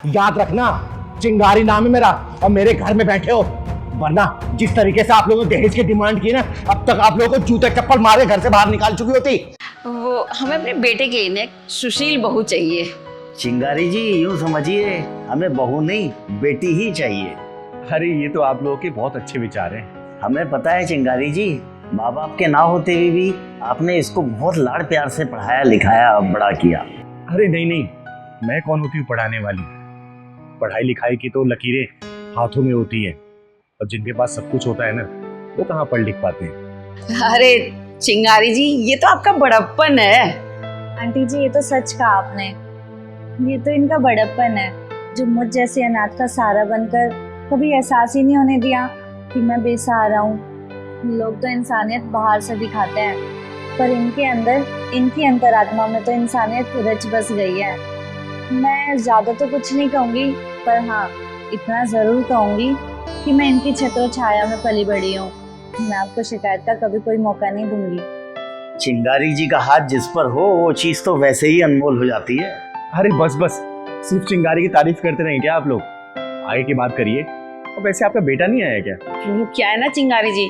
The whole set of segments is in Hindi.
याद रखना, चिंगारी नाम है मेरा और मेरे घर में बैठे हो, वरना जिस तरीके से आप लोगों ने दहेज की डिमांड की ना, अब तक आप लोगों को जूते चप्पल मारे घर से बाहर निकाल चुकी होती। वो हमें अपने बेटे के लिए एक सुशील बहू चाहिए। चिंगारी जी यूँ समझिए, हमें बहू नहीं बेटी ही चाहिए। अरे ये तो आप लोगों के बहुत अच्छे विचार हैं। हमें पता है चिंगारी जी, माँ बाप के ना होते हुए भी आपने इसको बहुत लाड़ प्यार से पढ़ाया लिखाया बड़ा किया। अरे नहीं नहीं, मैं कौन होती हूँ पढ़ाने वाली। पढ़ाई लिखाई की तो लकीरें हाथों में होती है, और जिनके पास सब कुछ होता है ना, वो कहाँ पढ़ लिख पाते हैं। अरे चिंगारी जी, ये तो आपका बड़प्पन है। आंटी जी, ये तो सच कहा आपने। ये तो इनका बड़प्पन है, जो मुझ जैसे अनाथ का सहारा बनकर कभी एहसास ही नहीं होने दिया कि मैं बेसहारा हूँ। लोग तो इंसानियत बाहर से दिखाते हैं, पर इनके अंदर, इनकी अंतरात्मा में तो इंसानियत रच बस गई है। मैं ज़्यादा तो कुछ नहीं कहूँगी, पर हाँ इतना ज़रूर कहूँगी कि मैं इनकी छत्र छाया में पली बड़ी हूँ। मैं आपको शिकायत का कभी कोई मौका नहीं दूंगी। चिंगारी जी का हाथ जिस पर हो वो चीज तो वैसे ही अनमोल हो जाती है। अरे बस बस, सिर्फ चिंगारी की तारीफ करते रहें क्या आप लोग? आगे की बात करिए। और वैसे आपका बेटा नहीं आया क्या? वो क्या है ना चिंगारी जी,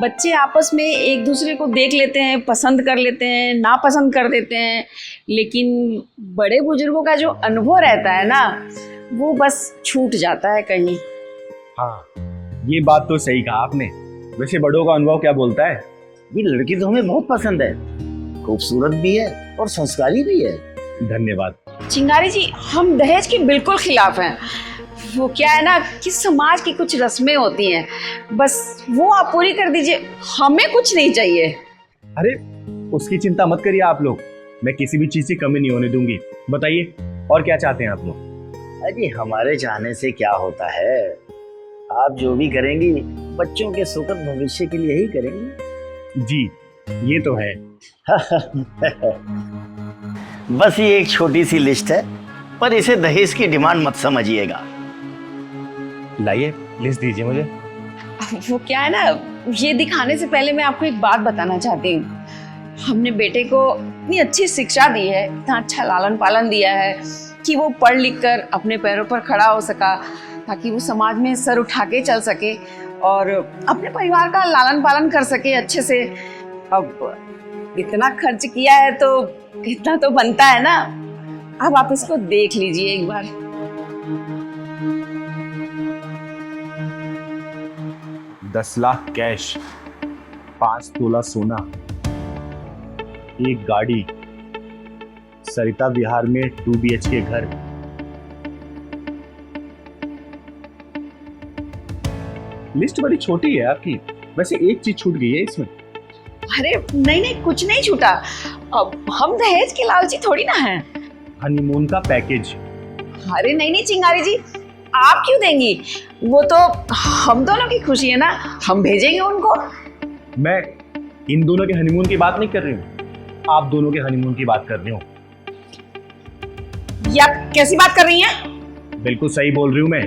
बच्चे आपस में एक दूसरे को देख लेते हैं, पसंद कर लेते हैं, नापसंद कर देते हैं, लेकिन बड़े बुजुर्गों का जो अनुभव रहता है ना, वो बस छूट जाता है कहीं। हाँ, ये बात तो सही कहा आपने। वैसे बड़ों का अनुभव क्या बोलता है? ये लड़की तो हमें बहुत पसंद है, खूबसूरत भी है और संस्कारी भी है। धन्यवाद। चिंगारी जी, हम दहेज के बिल्कुल खिलाफ हैं। वो क्या है ना कि समाज की कुछ रस्में होती हैं, बस वो आप पूरी कर दीजिए, हमें कुछ नहीं चाहिए। अरे उसकी चिंता मत करिए आप लोग, मैं किसी भी चीज की कमी नहीं होने दूंगी। बताइए और क्या चाहते हैं आप लोग? अरे हमारे चाहने से क्या होता है, आप जो भी करेंगी बच्चों के सुखद भविष्य के लिए ही करेंगी। जी ये तो है। बस ये एक छोटी सी लिस्ट है, पर इसे दहेज की डिमांड मत समझिएगा। लाइए लिस्ट दीजिए मुझे। वो क्या है ना, ये दिखाने से पहले मैं आपको एक बात बताना चाहती हूँ। हमने बेटे को इतनी अच्छी शिक्षा दी है, इतना अच्छा लालन पालन दिया है कि वो पढ़ लिख कर अपने पैरों पर खड़ा हो सका, ताकि वो समाज में सर उठा के चल सके और अपने परिवार का लालन पालन कर सके अच्छे से। अब इतना खर्च किया है तो इतना तो बनता है ना। अब आप इसको देख लीजिए एक बार। $10 लाख कैश, 5 तोला सोना, एक गाड़ी, सरिता विहार में 2 BHK घर। लिस्ट बड़ी छोटी है आपकी। वैसे एक चीज छूट गई है इसमें। अरे नहीं नहीं, कुछ नहीं छूटा। अब हम दहेज के लालची थोड़ी ना हैं। हनीमून का पैकेज। अरे नहीं नहीं चिंगारी जी, आप क्यों देंगी? वो तो हम दोनों की खुशी है ना, हम भेजेंगे उनको। मैं इन दोनों के हनीमून की बात नहीं कर रही हूँ, आप दोनों के हनीमून की बात कर रही हूँ। या कैसी बात कर रही हैं? बिल्कुल सही बोल रही हूँ मैं।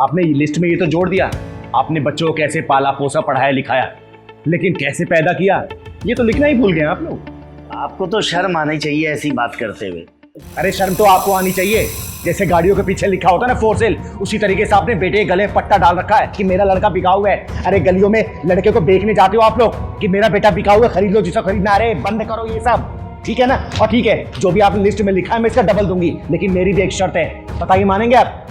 आपने लिस्ट में ये तो जोड़ दिया, आपने बच्चों को कैसे पाला पोसा पढ़ाया लिखाया, लेकिन कैसे पैदा किया ये तो लिखना ही भूल गए आप लोग। आपको तो शर्म आनी चाहिए ऐसी बात करते हुए। अरे शर्म तो आपको आनी चाहिए। जैसे गाड़ियों के पीछे लिखा होता है ना फॉर सेल, उसी तरीके से आपने बेटे के गले में पट्टा डाल रखा है कि मेरा लड़का बिका हुआ है। अरे गलियों में लड़के को बेचने जाते हो आप लोग कि मेरा बेटा बिका हुआ है, खरीद लो जिसे खरीदना। अरे बंद करो ये सब, ठीक है ना? और ठीक है, जो भी आपने लिस्ट में लिखा है मैं इसका डबल दूंगी, लेकिन मेरी भी एक शर्त है। बताइए मानेंगे आप?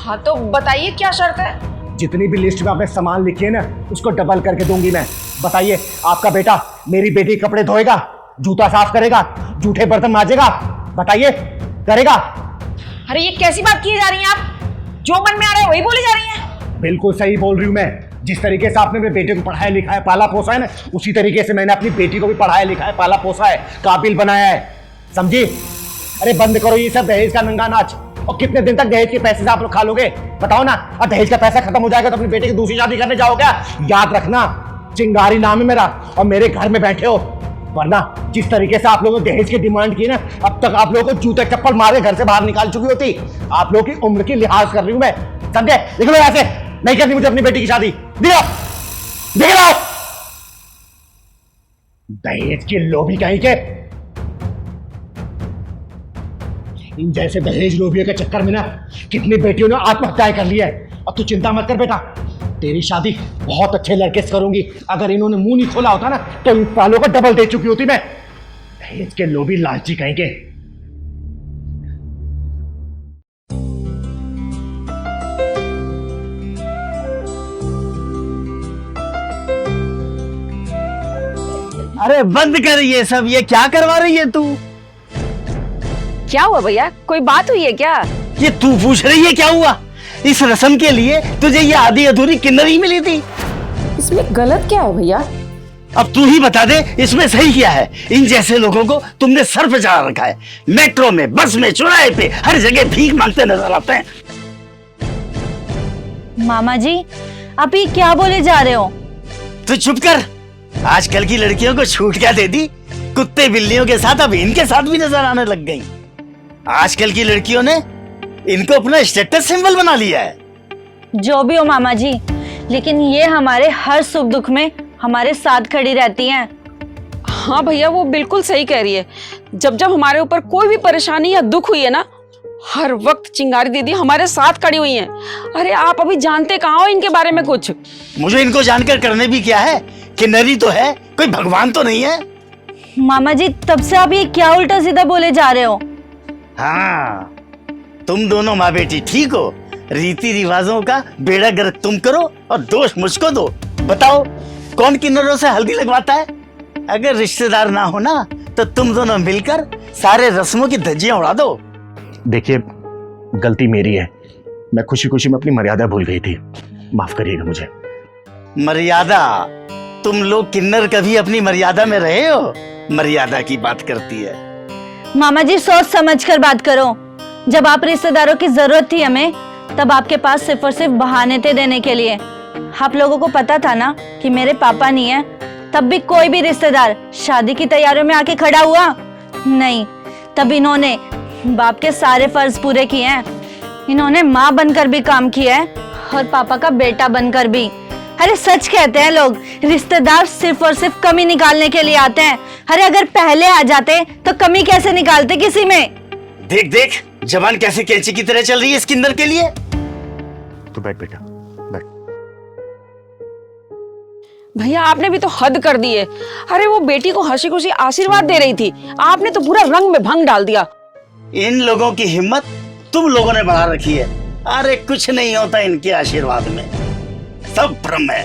हाँ तो बताइए क्या शर्त है? जितनी भी लिस्ट में आपने सामान लिखे है ना, उसको डबल करके दूंगी मैं। बताइए, आपका बेटा मेरी बेटी के कपड़े धोएगा, जूता साफ करेगा, जूठे बर्तन मांजेगा? बताइए, करेगा? अरे ये कैसी बात की जा रही हैं आप? जो मन में आ रहा है वही बोली जा रही हैं। बिल्कुल सही बोल रही हूँ मैं। जिस तरीके से आपने मेरे बेटे को पढ़ाया लिखाया पाला पोसा है ना, उसी तरीके से मैंने अपनी बेटी को भी पढ़ाया लिखाया पाला पोसा है, काबिल बनाया है, समझी? अरे बंद करो ये सब दहेज का नंगा नाच। और कितने दिन तक दहेज के पैसे से आप लोग खा लोगे? बताओ ना। और दहेज का पैसा खत्म हो जाएगा तो अपने बेटे की दूसरी शादी करने जाओगे? याद रखना, चिंगारी नाम है मेरा और मेरे घर में बैठे हो, वरना जिस तरीके से आप लोगों ने दहेज की डिमांड की ना, अब तक आप लोगों को जूते चप्पल मारे घर से बाहर निकाल चुकी होती। आप लोगों की उम्र की लिहाज कर रही हूं मैं, समझे? निकलो यहां से, नहीं करनी मुझे अपनी बेटी की शादी। निकलो दहेज की लोभी कहीं के। इन जैसे दहेज लोभियों के चक्कर में ना कितनी बेटियों ने आत्महत्याएं कर ली है। अब तू चिंता मत कर बेटा, तेरी शादी बहुत अच्छे लड़के से करूंगी। अगर इन्होंने मुंह नहीं खोला होता ना तो इन सालों को डबल दे चुकी होती मैं। दहेज के लोभी लालची कहेंगे। अरे बंद कर ये सब, ये क्या करवा रही है तू? क्या हुआ भैया, कोई बात हुई है क्या? ये तू पूछ रही है क्या हुआ? इस रस्म के लिए तुझे ये आधी अधूरी किन्नरी मिली थी। इसमें गलत क्या है भैया? अब तू ही बता दे इसमें सही क्या है। इन जैसे लोगों को तुमने सर पे चढ़ा रखा है। मेट्रो में, बस में, चौराहे पे, हर जगह भीख मांगते नजर आते हैं। मामा जी आप ये क्या बोले जा रहे हो? तू चुप कर। आजकल की लड़कियों को छूट क्या दे दी? कुत्ते बिल्लियों के साथ अब इनके साथ भी नजर आने लग गई। आजकल की लड़कियों ने इनको अपना स्टेटस सिंबल बना लिया है। जो भी हो मामा जी, लेकिन ये हमारे हर सुख दुख में हमारे साथ खड़ी रहती हैं। हाँ भैया, वो बिल्कुल सही कह रही है। जब जब हमारे ऊपर कोई भी परेशानी या दुख हुई है ना, हर वक्त चिंगारी दीदी हमारे साथ खड़ी हुई हैं। अरे आप अभी जानते कहाँ हो इनके बारे में कुछ? मुझे इनको जानकर करने भी क्या है? किन्नरी तो है, कोई भगवान तो नहीं है। मामा जी तब से आप ये क्या उल्टा सीधा बोले जा रहे हो? हाँ, तुम दोनों माँ बेटी ठीक हो। रीति रिवाजों का बेड़ा गर्क तुम करो और दोष मुझको दो। बताओ कौन किन्नरों से हल्दी लगवाता है? अगर रिश्तेदार ना हो ना तो तुम दोनों मिलकर सारे रस्मों की धज्जियां उड़ा दो। देखिए गलती मेरी है, मैं खुशी खुशी में अपनी मर्यादा भूल गई थी, माफ करिएगा मुझे। मर्यादा? तुम लोग किन्नर कभी अपनी मर्यादा में रहे हो? मर्यादा की बात करती है। मामा जी सोच समझ कर बात करो। जब आप रिश्तेदारों की जरूरत थी हमें, तब आपके पास सिर्फ और सिर्फ बहाने थे देने के लिए। आप लोगों को पता था ना कि मेरे पापा नहीं है, तब भी कोई भी रिश्तेदार शादी की तैयारियों में आके खड़ा हुआ नहीं। तब इन्होंने बाप के सारे फर्ज पूरे किए हैं। इन्होंने माँ बनकर भी काम किया है और पापा का बेटा बनकर भी। अरे सच कहते हैं लोग, रिश्तेदार सिर्फ और सिर्फ कमी निकालने के लिए आते हैं। अरे अगर पहले आ जाते तो कमी कैसे निकालते किसी में? देख देख जबान कैसे कैंची की तरह चल रही है इस किन्नर के लिए। तो बैठ बेटा बैठ। भैया आपने भी तो हद कर दी है। अरे वो बेटी को हंसी खुशी आशीर्वाद दे रही थी, आपने तो पूरा रंग में भंग डाल दिया। इन लोगों की हिम्मत तुम लोगों ने बढ़ा रखी है। अरे कुछ नहीं होता इनके आशीर्वाद में, सब भ्रम है।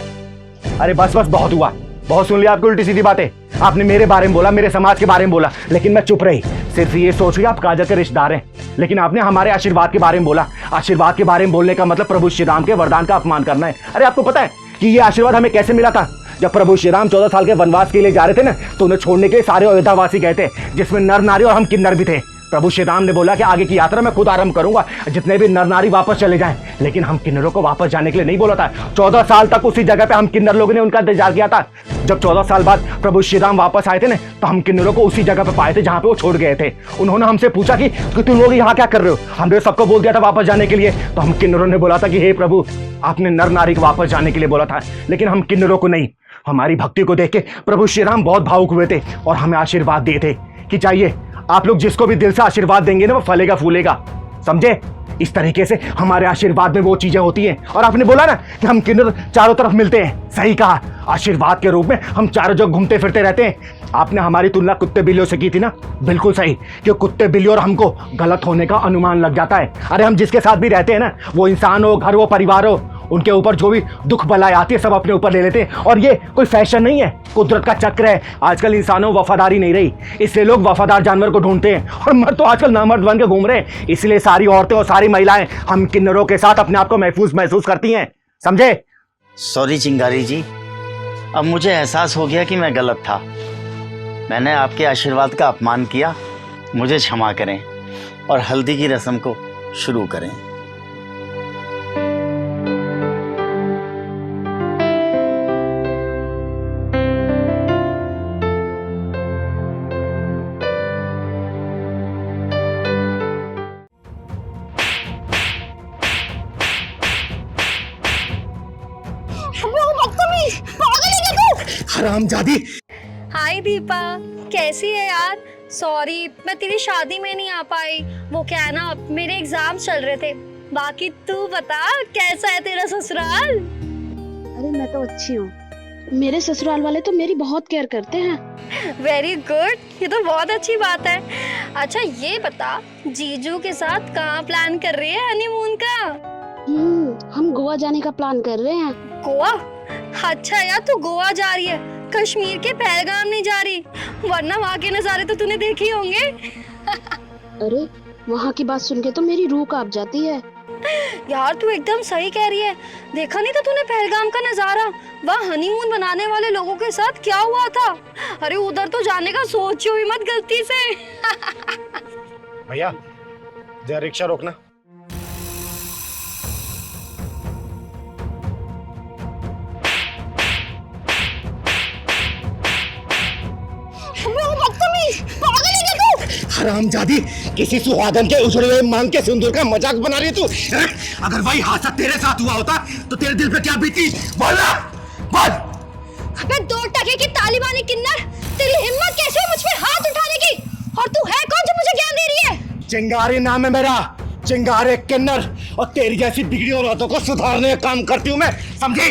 अरे बस बस बहुत हुआ, बहुत सुन लिया आपकी उल्टी सीधी बातें। आपने मेरे बारे में बोला, मेरे समाज के बारे में बोला, लेकिन मैं चुप रही। सिर्फ ये सोच रही आप काजल के रिश्तेदार हैं, लेकिन आपने हमारे आशीर्वाद के बारे में बोला। आशीर्वाद के बारे में बोलने का मतलब प्रभु श्री राम के वरदान का अपमान करना है। अरे आपको पता है कि ये आशीर्वाद हमें कैसे मिला था? जब प्रभु श्री राम 14 साल के वनवास के लिए जा रहे थे ना, तो उन्हें छोड़ने के लिए सारे अयोध्यावासी गए थे, जिसमें नर नारी और हम किन्नर भी थे। प्रभु श्री राम ने बोला कि आगे की यात्रा मैं खुद आरंभ करूंगा, जितने भी नर नारी वापस चले जाएं। लेकिन हम किन्नरों को वापस जाने के लिए नहीं बोला था। 14 साल तक उसी जगह पे हम किन्नर लोगों ने उनका इंतजार किया था। जब 14 साल बाद प्रभु श्री राम वापस आए थे ना, तो हम किन्नरों को उसी जगह पे पाए थे जहां पे वो छोड़ गए थे। उन्होंने हमसे पूछा कि तुम लोग यहाँ क्या कर रहे हो? हमने सबको बोल दिया था वापस जाने के लिए। तो हम किन्नरों ने बोला था कि हे प्रभु, आपने नर नारी को वापस जाने के लिए बोला था, लेकिन हम किन्नरों को नहीं। हमारी भक्ति को देख के प्रभु श्री राम बहुत भावुक हुए थे और हमें आशीर्वाद दिए थे कि चाहिए आप लोग जिसको भी दिल से आशीर्वाद देंगे ना, वो फलेगा फूलेगा। समझे? इस तरीके से हमारे आशीर्वाद में वो चीजें होती हैं। और आपने बोला ना कि हम किन्नर चारों तरफ मिलते हैं, सही कहा। आशीर्वाद के रूप में हम चारों जगह घूमते फिरते रहते हैं। आपने हमारी तुलना कुत्ते बिल्लियों से की थी ना, बिल्कुल सही, कि कुत्ते बिल्ली और हमको गलत होने का अनुमान लग जाता है। अरे हम जिसके साथ भी रहते हैं ना, वो इंसान हो, घर हो, परिवार हो, उनके ऊपर जो भी दुख बलाई आती है सब अपने ऊपर ले लेते हैं। और ये कोई फैशन नहीं है, कुदरत का चक्र है। आजकल इंसानों वफादारी नहीं रही, इसलिए लोग वफादार जानवर को ढूंढते हैं। और मर्द तो आजकल नामर्द बन के घूम रहे हैं, इसलिए सारी औरतें और सारी महिलाएं हम किन्नरों के साथ अपने आप को महसूस करती हैं। समझे? सॉरी चिंगारी जी, अब मुझे एहसास हो गया कि मैं गलत था। मैंने आपके आशीर्वाद का अपमान किया, मुझे क्षमा करें और हल्दी की रस्म को शुरू करें। हरामजादी। हाय दीपा, कैसी है यार? सॉरी मैं तेरी शादी में नहीं आ पाई। वो क्या है ना, मेरे एग्जाम चल रहे थे। बाकी तू बता कैसा है तेरा ससुराल? अरे मैं तो अच्छी हूँ, मेरे ससुराल वाले तो मेरी बहुत केयर करते हैं। वेरी गुड, ये तो बहुत अच्छी बात है। अच्छा ये बता, जीजू के साथ कहाँ प्लान कर रही है हनीमून का? हम गोवा जाने का प्लान कर रहे हैं। गोवा? अच्छा यार, तू गोवा जा रही है, कश्मीर के पहलगाम नहीं जा रही, वरना वहाँ के नज़ारे तो तूने देखे ही होंगे। अरे वहाँ की बात सुन के तो मेरी रूह कांप जाती है। यार तू एकदम सही कह रही है। देखा नहीं था तूने पहलगाम का नजारा? वहाँ हनीमून बनाने वाले लोगों के साथ क्या हुआ था? अरे उधर तो जाने का सोचो ही मत गलती से। भैया जरा रिक्शा रोकना। हरामजादी, किसी सुहागन के उछड़े हुए मांग के सिंदूर का मजाक बना रही है तू? हैं? अगर वही हादसा तेरे साथ हुआ होता तो तेरे दिल पे क्या बीती? बोल ना, बोल। अबे 2 टके की तालिबानी किन्नर, तेरी हिम्मत कैसे है मुझ पे हाथ उठाने की? और तू है कौन जो मुझे ज्ञान दे रही है? चिंगारी नाम है मेरा, चिंगारे किन्नर। और तेरी जैसी बिगड़ी औरतों को सुधारने का काम करती हूँ मैं, समझी?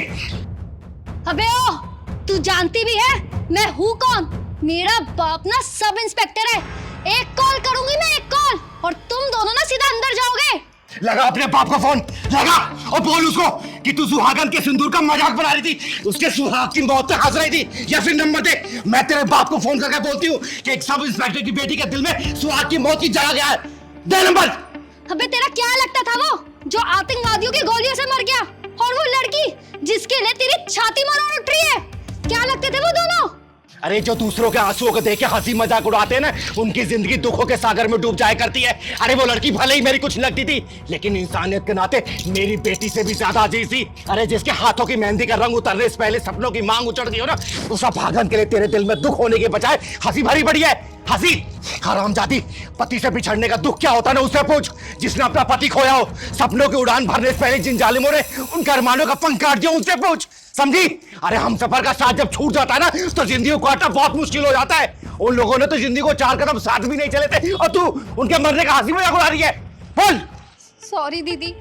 अबे ओ, तू जानती भी है मैं हूँ कौन? मेरा बाप ना सब इंस्पेक्टर है। एक कॉल करूंगी मैं, एक कॉल, और तुम दोनों ना सीधा अंदर जाओगे। लगा अपने बाप को फोन, लगा और बोल उसको कि तू सुहागन के सिंदूर का मजाक बना रही थी, उसके सुहाग की मौत पे हंस रही थी। या फिर नंबर दे, मैं तेरे बाप को फोन करके बोलती हूँ कि एक सब इंस्पेक्टर की बेटी के दिल में सुहाग की मौत की जगह गया है। दे नंबर। अबे तेरा क्या लगता था वो जो आतंकवादियों की गोलियों से मर गया, और वो लड़की जिसके लिए तेरी छाती मरोड़ उठ रही है? क्या लगते थे वो दोनों? अरे जो दूसरों के आंसुओं को देख के हंसी मजाक उड़ाते हैं ना, उनकी जिंदगी दुखों के सागर में डूब जाया करती है। अरे वो लड़की भले ही मेरी कुछ लगती थी, लेकिन इंसानियत के नाते मेरी बेटी से भी ज्यादा अजीज थी। अरे जिसके हाथों की मेहंदी का रंग उतरने से पहले सपनों की मांग उचड़ गई हो ना, उस भागन के लिए तेरे दिल में दुख होने के बजाय हंसी भरी पड़ी है। हंसी। हरामजादी, पति से बिछड़ने का दुख क्या होता है ना उससे पूछ, जिसने अपना पति खोया हो। सपनों की उड़ान भरने से पहले जिन जालिमों ने उनके अरमानों का पंख काट दिया, उनसे पूछ, समझी? अरे हम सफर का साथ जब छूट जाता है ना, तो जिंदगी को काटना बहुत मुश्किल हो जाता है। उन लोगों ने तो जिंदगी को 4 कदम साथ भी नहीं चले थे, और तू उनके मरने का हंसी मजाक उड़ा रही है। बोल। सॉरी दीदी,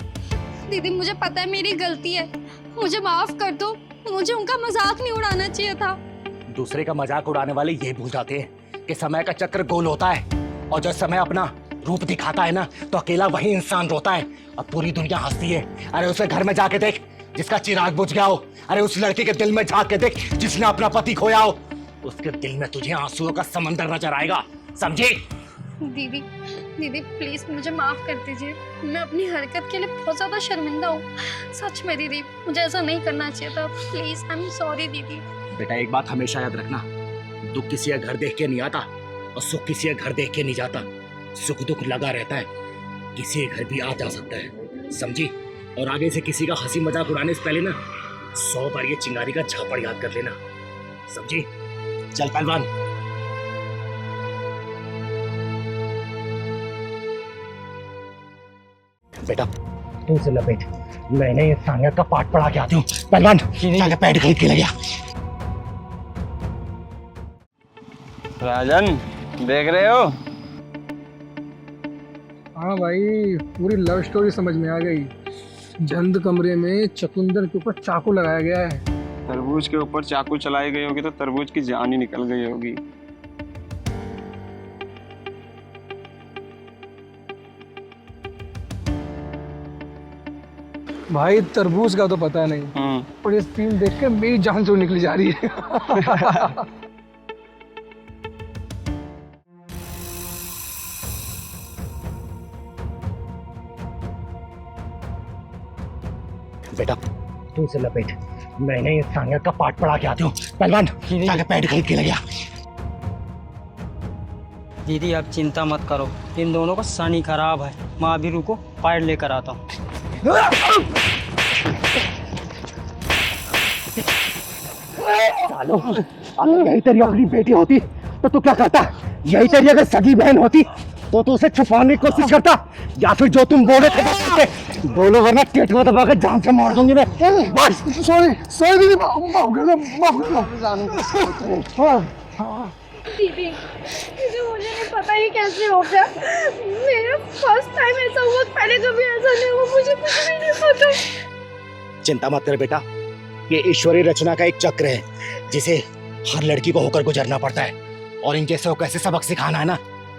दीदी मुझे पता है मेरी गलती है, मुझे माफ कर दो। मुझे उनका मजाक नहीं उड़ाना चाहिए था। दूसरे का मजाक उड़ाने वाले ये भूल जाते हैं कि समय का चक्र गोल होता है, और जब समय अपना रूप दिखाता है ना, तो अकेला वही इंसान रोता है और पूरी दुनिया हंसती है। अरे उसे घर में जाके देख जिसका चिराग बुझ गया हो। अरे उस लड़के के दिल में झांक के देख जिसने अपना पति खोया हो। उसके दिल में तुझे आंसुओं का समंदर नजर आएगा, समझी? दीदी, दीदी प्लीज मुझे माफ कर दीजिए, मैं अपनी हरकत के लिए बहुत ज्यादा शर्मिंदा हूँ। सच में दीदी, मुझे ऐसा नहीं करना चाहिए था। प्लीज आई एम सॉरी दीदी। बेटा एक बात हमेशा याद रखना, दुख किसी का घर देख के नहीं आता और सुख किसी का घर देख के नहीं जाता। सुख दुख लगा रहता है, किसी के घर भी आ जा सकता है, समझी? और आगे से किसी का हंसी मजाक उड़ाने से पहले ना 100 बार ये चिंगारी का झापड़ याद कर लेना, समझी? चल पहलवान। बेटा तू से लपेट, मैंने इंसानियत का पाठ पढ़ा के आती हूँ। पहलवान चल पैड खरीद के ले गया। राजन देख रहे हो? हाँ भाई, पूरी लव स्टोरी समझ में आ गई। बंद कमरे में चकुंदर के ऊपर चाकू लगाया गया है। तरबूज के ऊपर चाकू चलाई गई होगी तो तरबूज की जान ही निकल गई होगी। भाई तरबूज का तो पता नहीं, और ये सीन देख के मेरी जान जो निकली जा रही है। बेटा तू से लपेट, मैंने इंसानियत का पाठ पढ़ा के आती हूँ। पहलवान जाके पैड खरीद के ले गया। दीदी आप चिंता मत करो, इन दोनों का शनि खराब है। मैं अभी रुको, पैड लेकर आता हूँ। सालो, अगर यही तेरी अपनी बेटी होती तो तू क्या करता? यही तेरी अगर सगी बहन होती तो तू उसे छुपाने की कोशिश करता, या फिर जो तुम बोले थे बोलो, वरना पेट में दबा के जान से मार दूंगी मैं। सॉरी सॉरी दीदी, माफ कर दो, माफ कर दो। दीदी दीदी मुझे नहीं पता ये कैसे हो गया। मेरा फर्स्ट टाइम ऐसा हुआ, पहले कभी ऐसा नहीं हुआ, मुझे कुछ भी नहीं पता। चिंता मत कर बेटा, ये ईश्वरीय रचना का एक चक्र है जिसे हर लड़की को होकर गुजरना पड़ता है, और इन जैसे को कैसे सबक सिखाना है ना,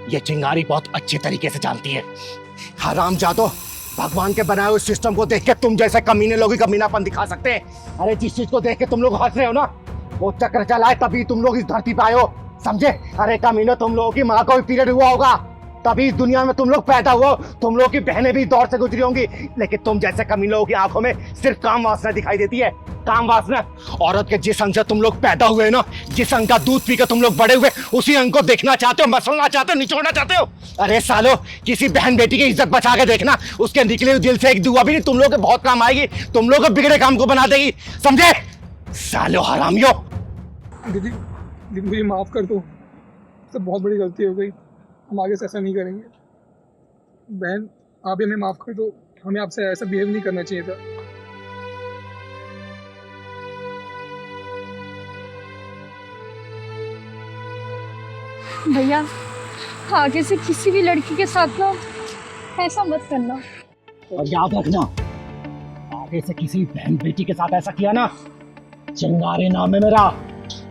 ये चिंगारी बहुत अच्छे तरीके से जानती है। हराम जादो, भगवान के बनाए हुए सिस्टम को देख के तुम जैसे कमीने लोग ही कमीनापन दिखा सकते हैं। अरे जिस चीज को देख के तुम लोग हंस रहे हो ना, वो चक्र चला है तभी तुम लोग इस धरती पे आए हो, समझे? अरे कमीने, तुम लोगों की माँ को भी पीरियड हुआ होगा, तभी इस दुनिया में तुम लोग पैदा हुए हो। तुम लोगों की बहनें भी दौर से गुजरी होंगी, लेकिन तुम जैसे कमीने लोगों की आंखों में सिर्फ काम वासना दिखाई देती है। काम वासना। औरत के जिस अंग से तुम लोग पैदा हुए ना, जिस अंग का दूध पी के तुम लोग बड़े हुए, उसी अंग को देखना चाहते हो, मसलना चाहते हो, निचोड़ना चाहते हो। अरे सालो, किसी बहन बेटी की इज्जत बचा के देखना, उसके निकले हुए दिल से एक दुआ भी नहीं तुम लोग के बहुत काम आएगी, तुम लोग को बिगड़े काम को बना देगी, समझे? सालो हरामियों। दीदी दीदी मुझे माफ़ कर दो, तो बहुत बड़ी गलती हो गई, हम आगे से ऐसा नहीं करेंगे। बहन आप भी हमें माफ़ कर दो, हमें आपसे ऐसा बिहेव नहीं करना चाहिए था। भैया आगे से किसी भी लड़की के साथ ना ऐसा मत करना। और याद रखना, आगे से किसी बहन बेटी के साथ ऐसा किया ना, चिंगारे नाम है मेरा,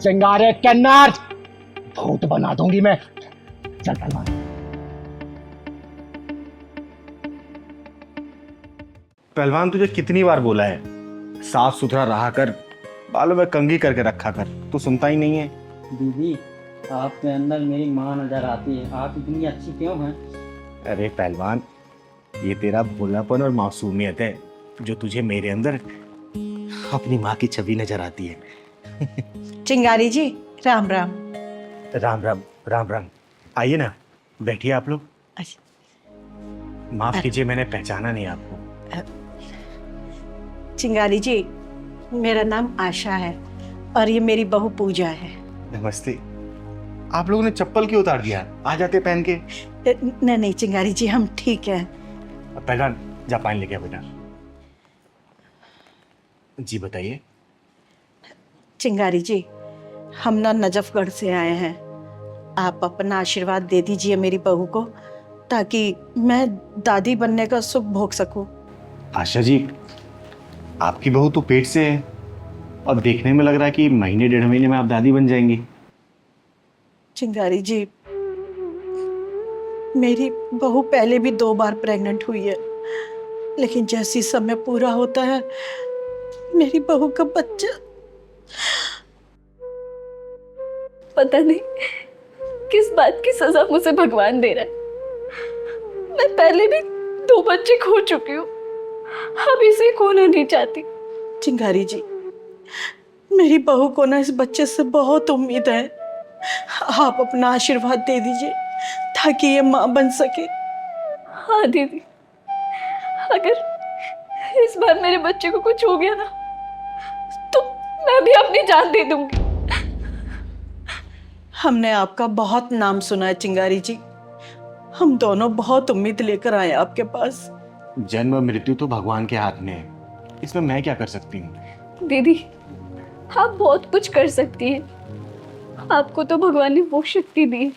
चिंगारे कन्नड़, भूत बना दूंगी मैं। चल पहलवान। पहलवान, तुझे कितनी बार बोला है साफ सुथरा रहा कर, बालों में कंघी करके रखा कर, तू सुनता ही नहीं है। दीदी आपके अंदर मेरी माँ नजर आती है, आप इतनी अच्छी क्यों हैं? अरे पहलवान, ये तेरा भोलापन और मासूमियत है जो तुझे मेरे अंदर अपनी माँ की छवि नजर आती है। चिंगारी जी राम राम। राम राम राम राम। आइए ना, बैठिए आप लोग। माफ कीजिए, मैंने पहचाना नहीं आपको। चिंगारी जी, मेरा नाम आशा है और ये मेरी बहू पूजा है। नमस्ते। आप लोगों ने चप्पल क्यों उतार दिया? आ जाते पहन के। नहीं नहीं चिंगारी जी, हम ठीक हैं। पहलवान जा पानी लेके आ बेटा। जी बताइए। चिंगारी जी, हम ना नजफगढ़ से आए हैं, आप अपना आशीर्वाद दे दीजिए मेरी बहू को, ताकि मैं दादी बनने का सुख भोग सकूं। आशा जी, आपकी बहू तो पेट से है और देखने में लग रहा है कि महीने डेढ़ महीने में आप दादी बन जाएंगी। चिंगारी जी, मेरी बहू पहले भी 2 बार प्रेग्नेंट हुई है, लेकिन जैसी समय पूरा होता है मेरी बहू का बच्चा। पता नहीं किस बात की सजा मुझे भगवान दे रहा है। मैं पहले भी 2 बच्चे खो चुकी हूँ, अब इसे खोना नहीं चाहती। चिंगारी जी, मेरी बहू को ना इस बच्चे से बहुत उम्मीद है, आप अपना आशीर्वाद दे दीजिए ताकि ये माँ बन सके। हाँ दीदी, अगर इस बार मेरे बच्चे को कुछ हो गया ना, तो मैं भी अपनी जान दे दूंगी। हमने आपका बहुत नाम सुना है चिंगारी जी, हम दोनों बहुत उम्मीद लेकर आए आपके पास। जन्म और मृत्यु तो भगवान के हाथ में है, इसमें मैं क्या कर सकती हूँ? दीदी आप बहुत कुछ कर सकती हैं, आपको तो भगवान ने वो शक्ति दी है,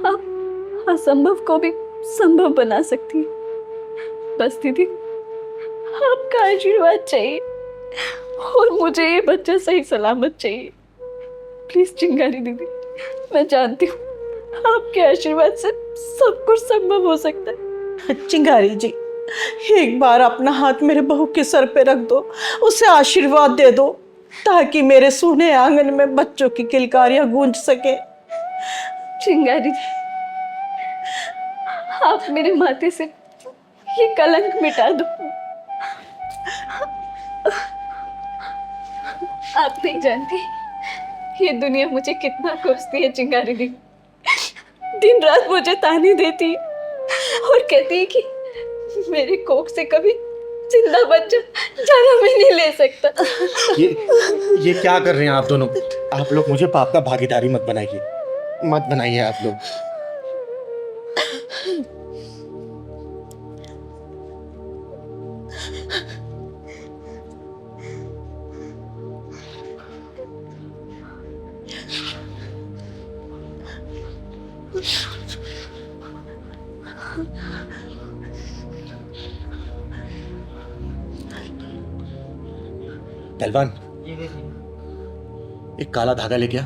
आप असंभव को भी संभव बना सकती हैं। बस दीदी आपका आशीर्वाद चाहिए और मुझे ये बच्चा सही सलामत चाहिए। प्लीज चिंगारी दीदी, मैं जानती हूँ आपके आशीर्वाद से सब कुछ संभव हो सकता है। चिंगारी जी, एक बार अपना हाथ मेरे बहू के सर पे रख दो, उसे आशीर्वाद दे दो ताकि मेरे सोने आंगन में बच्चों की किलकारियां गूंज सके। चिंगारी जी, आप मेरे माथे से ये कलंक मिटा दो। आप नहीं जानती ये दुनिया मुझे कितना कोसती है चिंगारी दी। दिन रात मुझे ताने देती है और कहती है कि मेरे कोख से कभी जिंदा बच्चा जन्म ही नहीं ले सकता। ये क्या कर रहे हैं आप दोनों? आप लोग मुझे पाप का भागीदारी मत बनाइए, मत बनाइए आप लोग। पहलवान, एक काला धागा लेके आ,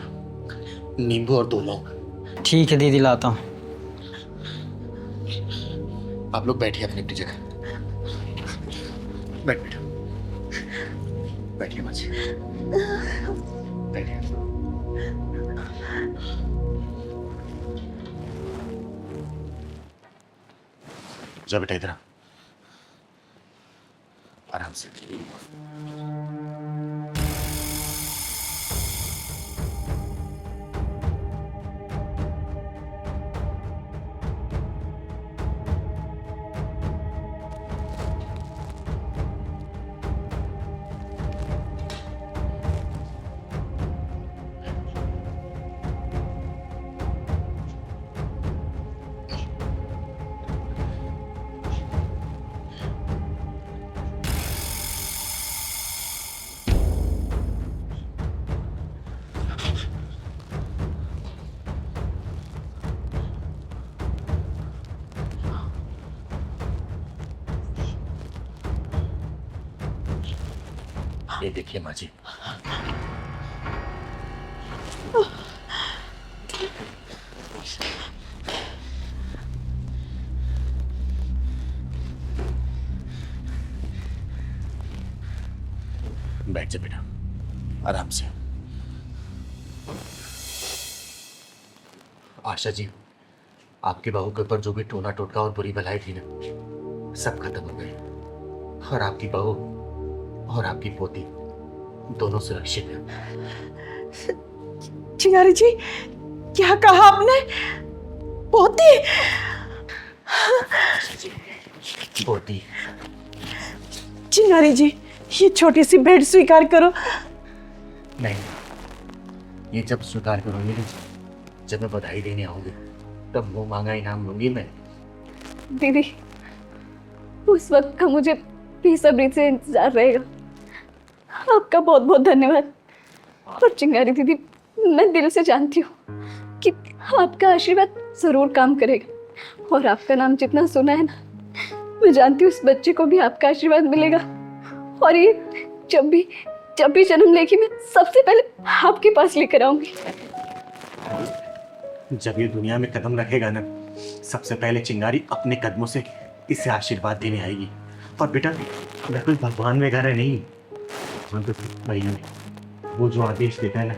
नींबू और 2 लौंग। ठीक है दीदी, लाता हूँ। आप लोग बैठिए अपनी अपनी जगह। बैठिए माँ जी, बैठिए। जा बेटा, इधर आराम से। ये देखिए माँ जी, बैठ जा बेटा, आराम से। आशा जी, आपके बहू के ऊपर जो भी टोना टोटका और बुरी भलाई थी ना, सब खत्म हो गई। और आपकी बहू और आपकी पोती दोनों सुरक्षित हैं। चिंगारी जी, क्या कहा आपने? पोती? पोती? चिंगारी जी, ये छोटी सी भेंट स्वीकार करो। नहीं, ये जब स्वीकार करूंगी, जब मैं बधाई देने आऊंगी, तब मुंह मांगा इनाम लूंगी मैं। दीदी, उस वक्त का मुझे बेसब्री से इंतजार रहेगा। आपका बहुत बहुत धन्यवाद। और चिंगारी दीदी, मैं दिल से जानती हूँ कि आपका आशीर्वाद जरूर काम करेगा। और आपका नाम जितना सुना है ना, मैं जानती हूँ उस बच्चे को भी आपका आशीर्वाद मिलेगा। और ये जब भी जन्म लेगी, मैं सबसे पहले आपके पास लेकर आऊंगी। जब ये दुनिया में कदम रखेगा ना, सबसे पहले चिंगारी अपने कदमों से इसे आशीर्वाद देने आएगी। और बेटा, मैं कोई भगवान वगैरह नहीं, मैं तो भैया नहीं। वो जो आदेश देता है ना,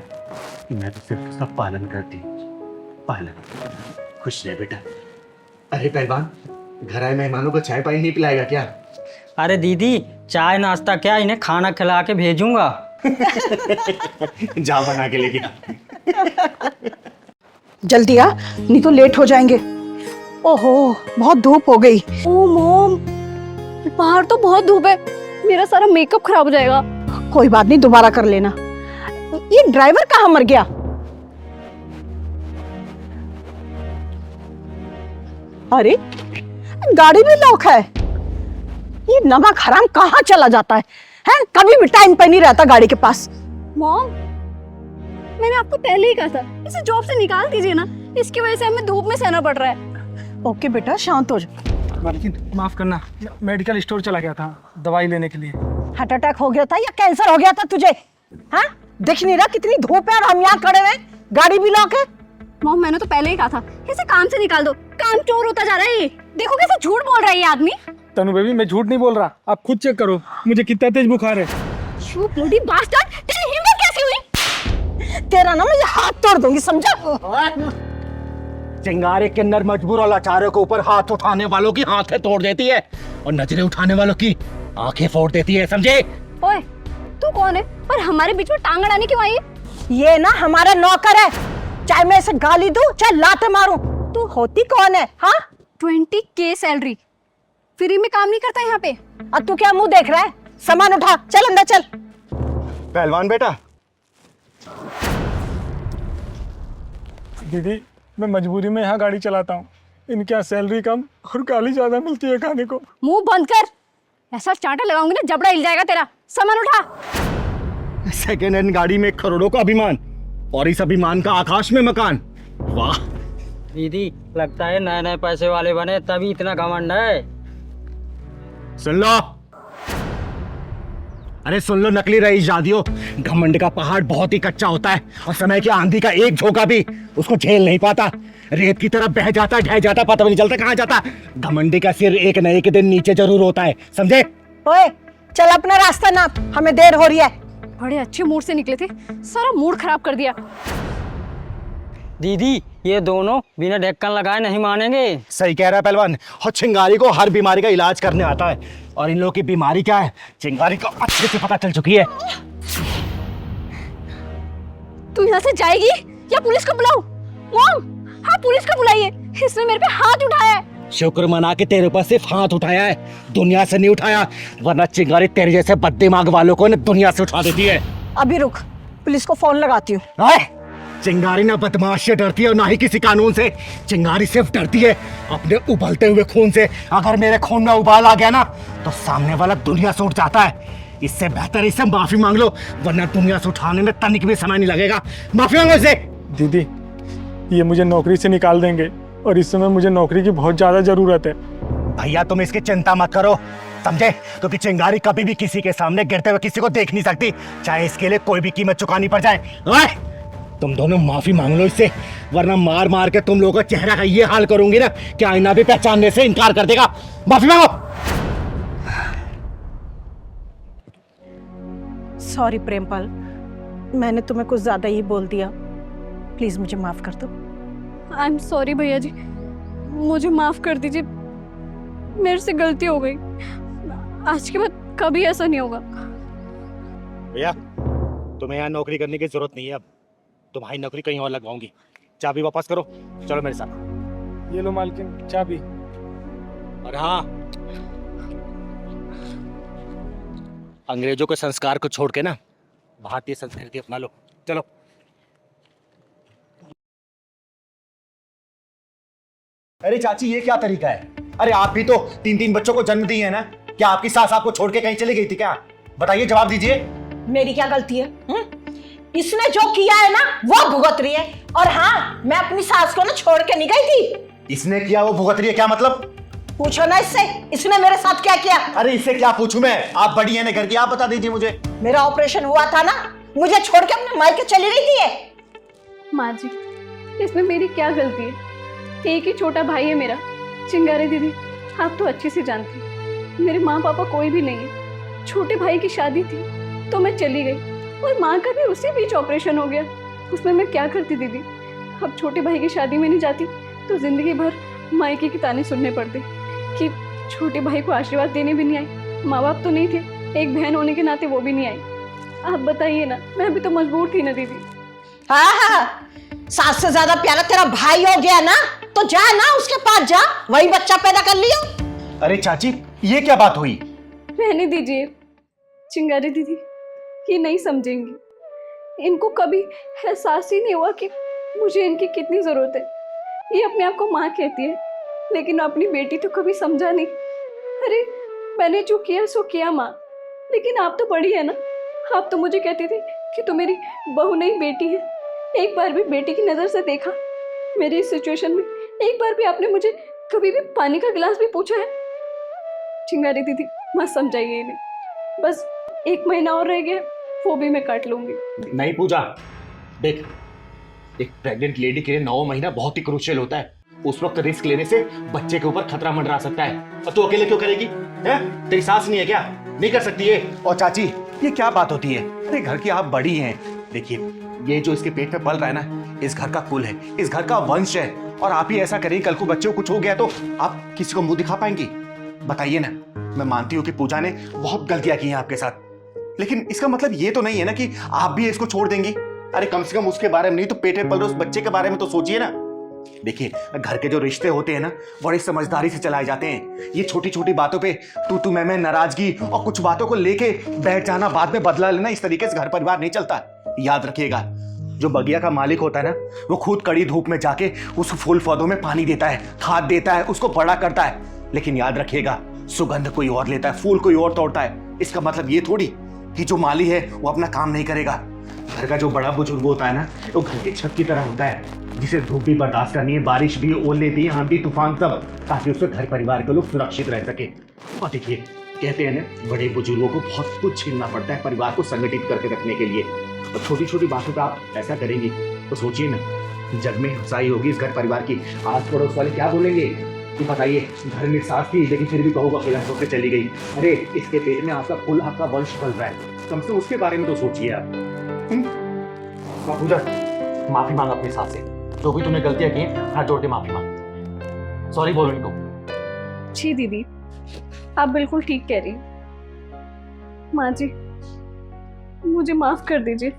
मैं तो सिर्फ उसका पालन करती हूँ। पालन। खुश रहे बेटा। अरे पहलवान, घर आए मेहमानों को चाय पानी नहीं पिलाएगा क्या? अरे दीदी, चाय नाश्ता क्या, इन्हें खाना खिला के भेजूंगा। जा बना के लेके आ। जल्दी आ, नहीं तो लेट हो जाएंगे। ओहो, बहुत धूप हो गई। ओ मॉम, बाहर तो बहुत धूप है, मेरा सारा मेकअप खराब हो जाएगा। कोई बात नहीं, दोबारा कर लेना। ये ड्राइवर कहाँ मर गया? अरे, गाड़ी भी लॉक है। ये नमक हराम कहाँ चला जाता है? हैं? कभी भी टाइम पे नहीं रहता गाड़ी के पास। मॉम, मैंने आपको पहले ही कहा था, इसे जॉब से निकाल दीजिए ना, इसकी वजह से हमें धूप में सहना पड़ रहा है। ओके बेटा, शांत हो जा। माफ करना, मेडिकल स्टोर चला गया था दवाई लेने के लिए। हार्ट अटैक हो गया था या कैंसर हो गया था तुझे? हाँ, दिख नहीं रहा कितनी धूप है और हम यहाँ खड़े हैं, गाड़ी भी लॉक है। मॉम, मैंने तो पहले ही कहा था, इसे काम से निकाल दो, काम चोर होता जा रहा है ये। देखो कैसे झूठ बोल रहा है ये आदमी। तनु बेबी, मैं झूठ नहीं बोल रहा, आप खुद चेक करो मुझे कितना तेज बुखार है। You bloody bastard! तेरी हिम्मत कैसे हुई? तेरा ना मैं हाथ तोड़ दूंगी, समझा? चिंगारी किन्नर मजबूर और लाचारों के ऊपर हाथ उठाने वालों की आंखें तोड़ देती है और नजरें उठाने वालों की आंखें फोड़ देती है, समझे? ओए, तू कौन है और हमारे बीच में टांग अड़ाने क्यों आई है? ये ना हमारा नौकर है, चाहे मैं इसे गाली दूं चाहे लाते मारूं। तू होती कौन है? हाँ, 20K सैलरी, फ्री में काम नहीं करता यहाँ पे। अब तू क्या मुंह देख रहा है? सामान उठा, चल अंदर चल। पहलवान बेटा, दीदी, मैं मजबूरी में यहाँ गाड़ी चलाता हूँ, इनके यहाँ सैलरी कम और गाली ज्यादा मिलती है खाने को। मुंह बंद कर, ऐसा चांटा लगाऊंगी ना जबड़ा हिल जाएगा तेरा। सामान उठा। सेकेंड हैंड गाड़ी में करोड़ों का अभिमान और इस अभिमान का आकाश में मकान। वाह दीदी, लगता है नए नए पैसे वाले बने तभी इतना घमंड है। सुन लो, अरे सुन लो नकली रईसजादियों, घमंड का पहाड़ बहुत ही कच्चा होता है और समय की आंधी का एक झोंका भी उसको झेल नहीं पाता। रेत की तरफ बह जाता ढह जाता, पता भी नहीं चलता कहाँ जाता। घमंडी का सिर एक न एक दिन नीचे जरूर होता है, समझे? ओए चल अपना रास्ता नाप, हमें देर हो रही है। बड़े अच्छे मूड से निकले थे, सारा मूड खराब कर दिया। दीदी ये दोनों बिना ढक्कन लगाए नहीं मानेंगे। सही कह रहा है पहलवान। और चिंगारी को हर बीमारी का इलाज करने आता है, और इन लोगों की बीमारी क्या है चिंगारी को अच्छे से पता चल चुकी है। तू यहाँ से जाएगी या पुलिस को बुलाऊं? मॉम, हाँ पुलिस को बुलाइए, इसने मेरे पे हाथ उठाया है। शुक्र मना के तेरे ऊपर सिर्फ हाथ उठाया है, दुनिया से नहीं उठाया, वरना चिंगारी तेरे जैसे बददिमाग वालों को ना दुनिया से उठा देती है। अभी रुक, पुलिस को फोन लगाती हूँ। चिंगारी ना बदमाश से डरती है और ना ही किसी कानून से। चिंगारी सिर्फ डरती है अपने उबलते हुए खून से। अगर मेरे खून में उबाल आ गया ना तो सामने वाला दुनिया से उठ जाता है। इससे बेहतर इससे माफी मांग लो, वरना दुनिया से उठाने में तनिक भी समय नहीं लगेगा। माफी मांगो इसे। दीदी ये मुझे नौकरी से निकाल देंगे और इस समय मुझे नौकरी की बहुत ज्यादा जरूरत है। भैया तुम इसकी चिंता मत करो, समझे? क्योंकि चिंगारी कभी भी किसी के सामने गिरते हुए किसी को देख नहीं सकती, चाहे इसके लिए कोई भी कीमत चुकानी पड़ जाए। ओए तुम दोनों माफी मांग लो इससे, वरना मार मार के तुम लोगों का चेहरा का ये हाल करूंगी ना कि आईना भी पहचानने से इनकार कर देगा। माफी मांगो। सॉरी प्रेमपाल, मैंने तुम्हें कुछ ज्यादा ही बोल दिया, प्लीज मुझे माफ कर दो। आई एम सॉरी भैया जी, मुझे माफ कर दीजिए, मेरे से गलती हो गई। आज के बाद कभी ऐसा नहीं होगा। भैया तुम्हें यहाँ नौकरी करने की जरूरत नहीं है, अब तुम्हारी नौकरी कहीं और लगवाऊंगी। चाबी वापस करो, चलो मेरे साथ। ये लो मालकिन चाबी। और हाँ, अंग्रेजों के संस्कार को छोड़ के ना भारतीय संस्कृति अपना लो, चलो। अरे चाची ये क्या तरीका है? अरे आप भी तो 3-3 बच्चों को जन्म दी है ना, क्या आपकी सास आपको छोड़ के कहीं चली गई थी क्या? बताइए, जवाब दीजिए। मेरी क्या गलती है? इसने जो किया है ना वो भुगत रही है। और हाँ, मैं अपनी सास को ना छोड़ के नहीं गई थी। इसने किया वो भुगत रही है, क्या मतलब? पूछो ना इससे, इसने मेरे साथ क्या किया। अरे इससे क्या पूछूं मैं? आप बड़ी है ना घर की, आप बता दीजिए मुझे। मेरा ऑपरेशन हुआ था ना, मुझे छोड़ के अपने मायके चली गई थी ये। माँ जी, इसमें मेरी क्या गलती है? एक ही छोटा भाई है मेरा। चिंगारी दीदी, आप तो अच्छे से जानती हैं, मेरे माँ पापा कोई भी नहीं है। छोटे भाई की शादी थी तो मैं चली गई, और माँ का भी उसी बीच ऑपरेशन हो गया। उसमें मैं क्या करती दीदी? अब छोटे भाई की शादी में नहीं जाती तो जिंदगी भर मायके की ताने सुनने पड़ते कि छोटे भाई को आशीर्वाद देने भी नहीं आई। माँ बाप तो नहीं थे, एक बहन होने के नाते वो भी नहीं आई। आप बताइए ना, मैं भी तो मजबूर थी ना दीदी। हाँ, सास से ज्यादा प्यारा तेरा भाई हो गया ना, तो जा ना उसके पास जा, वही बच्चा पैदा कर लियो। अरे चाची ये क्या बात हुई? रहने दीजिए चिंगारी दीदी, ये नहीं समझेंगी। इनको कभी एहसास ही नहीं हुआ कि मुझे इनकी कितनी जरूरत है। ये अपने आप को माँ कहती है, लेकिन अपनी बेटी तो कभी समझा नहीं। अरे मैंने जो किया सो किया माँ, लेकिन आप तो बड़ी है ना। आप तो मुझे कहती थी कि तू मेरी बहू नहीं बेटी है। एक बार भी बेटी की नज़र से देखा मेरी इस सिचुएशन में? एक बार भी आपने मुझे कभी भी पानी का गिलास भी पूछा है? चिंगारी दीदी मत समझाइए इन्हें, बस 1 महीना और रह गया, वो भी मैं काट लूंगी। नहीं पूजा, देख एक प्रेग्नेंट लेडी के लिए 9 महीना बहुत ही क्रूशियल होता है। उस वक्त रिस्क लेने से बच्चे के ऊपर खतरा मंडरा सकता है, और तू अकेले क्यों करेगी? है तेरी सास नहीं है क्या? नहीं कर सकती है? और चाची ये क्या बात होती है? अरे घर की आप बड़ी हैं, देखिए ये जो इसके पेट में पल रहा है ना, इस घर का कुल है, इस घर का वंश है। और आप ही ऐसा करेंगे, कल को बच्चे को कुछ हो गया तो आप किसी को मुंह दिखा पाएंगी? बताइए ना। मैं मानती हूँ कि पूजा ने बहुत गलतियां की हैं आपके साथ, लेकिन इसका मतलब ये तो नहीं है ना कि आप भी इसको छोड़ देंगी। अरे कम से कम उसके बारे में नहीं तो पेट में पल रहे उस बच्चे के बारे में तो सोचिए ना। देखिए घर के जो रिश्ते होते हैं ना, बड़ी समझदारी से चलाए जाते हैं। ये छोटी छोटी बातों पे तू मैं नाराजगी और कुछ बातों को लेके बैठ जाना, बाद में बदला लेना, इस तरीके से घर परिवार नहीं चलता। याद रखिएगा, जो बगिया का मालिक होता है ना, वो खुद कड़ी धूप में जाके उस फूल पौधों में पानी देता है, खाद देता है, उसको बड़ा करता है। लेकिन याद रखिएगा, सुगंध कोई और लेता है, फूल कोई और तोड़ता है। इसका मतलब ये थोड़ी कि जो माली है वो अपना काम नहीं करेगा। घर का जो बड़ा बुजुर्ग होता है ना, वो घर की छत की तरह होता है, जिसे धूप भी बर्दाश्त करनी है, बारिश भी, ओले भी, आंधी तूफान सब, ताकि उससे घर परिवार के लोग सुरक्षित रह सके। और देखिए कहते हैं ना, बड़े बुजुर्गों को बहुत कुछ झेलना पड़ता है परिवार को संगठित करके रखने के लिए। और छोटी छोटी बातों पे आप ऐसा करेंगी तो सोचिए ना, जग में हुसाई होगी इस घर परिवार की। आस पड़ोस वाले क्या बोलेंगे कि बताइए, घर में सास थी लेकिन फिर भी बहू को अकेला छोड़ के चली गई। अरे इसके पेट में आपका फुल आपका वंश पल रहा है, कम से कम उसके बारे में तो सोचिए आप। पूजा, माफी मांग अपने सास से, जो भी तुमने गलतियां की हाथ जोड़ के माफी मांग, सॉरी बोलो इनको। जी दीदी, आप बिल्कुल ठीक कह रही हैं। माँ जी, मुझे माफ कर दीजिए।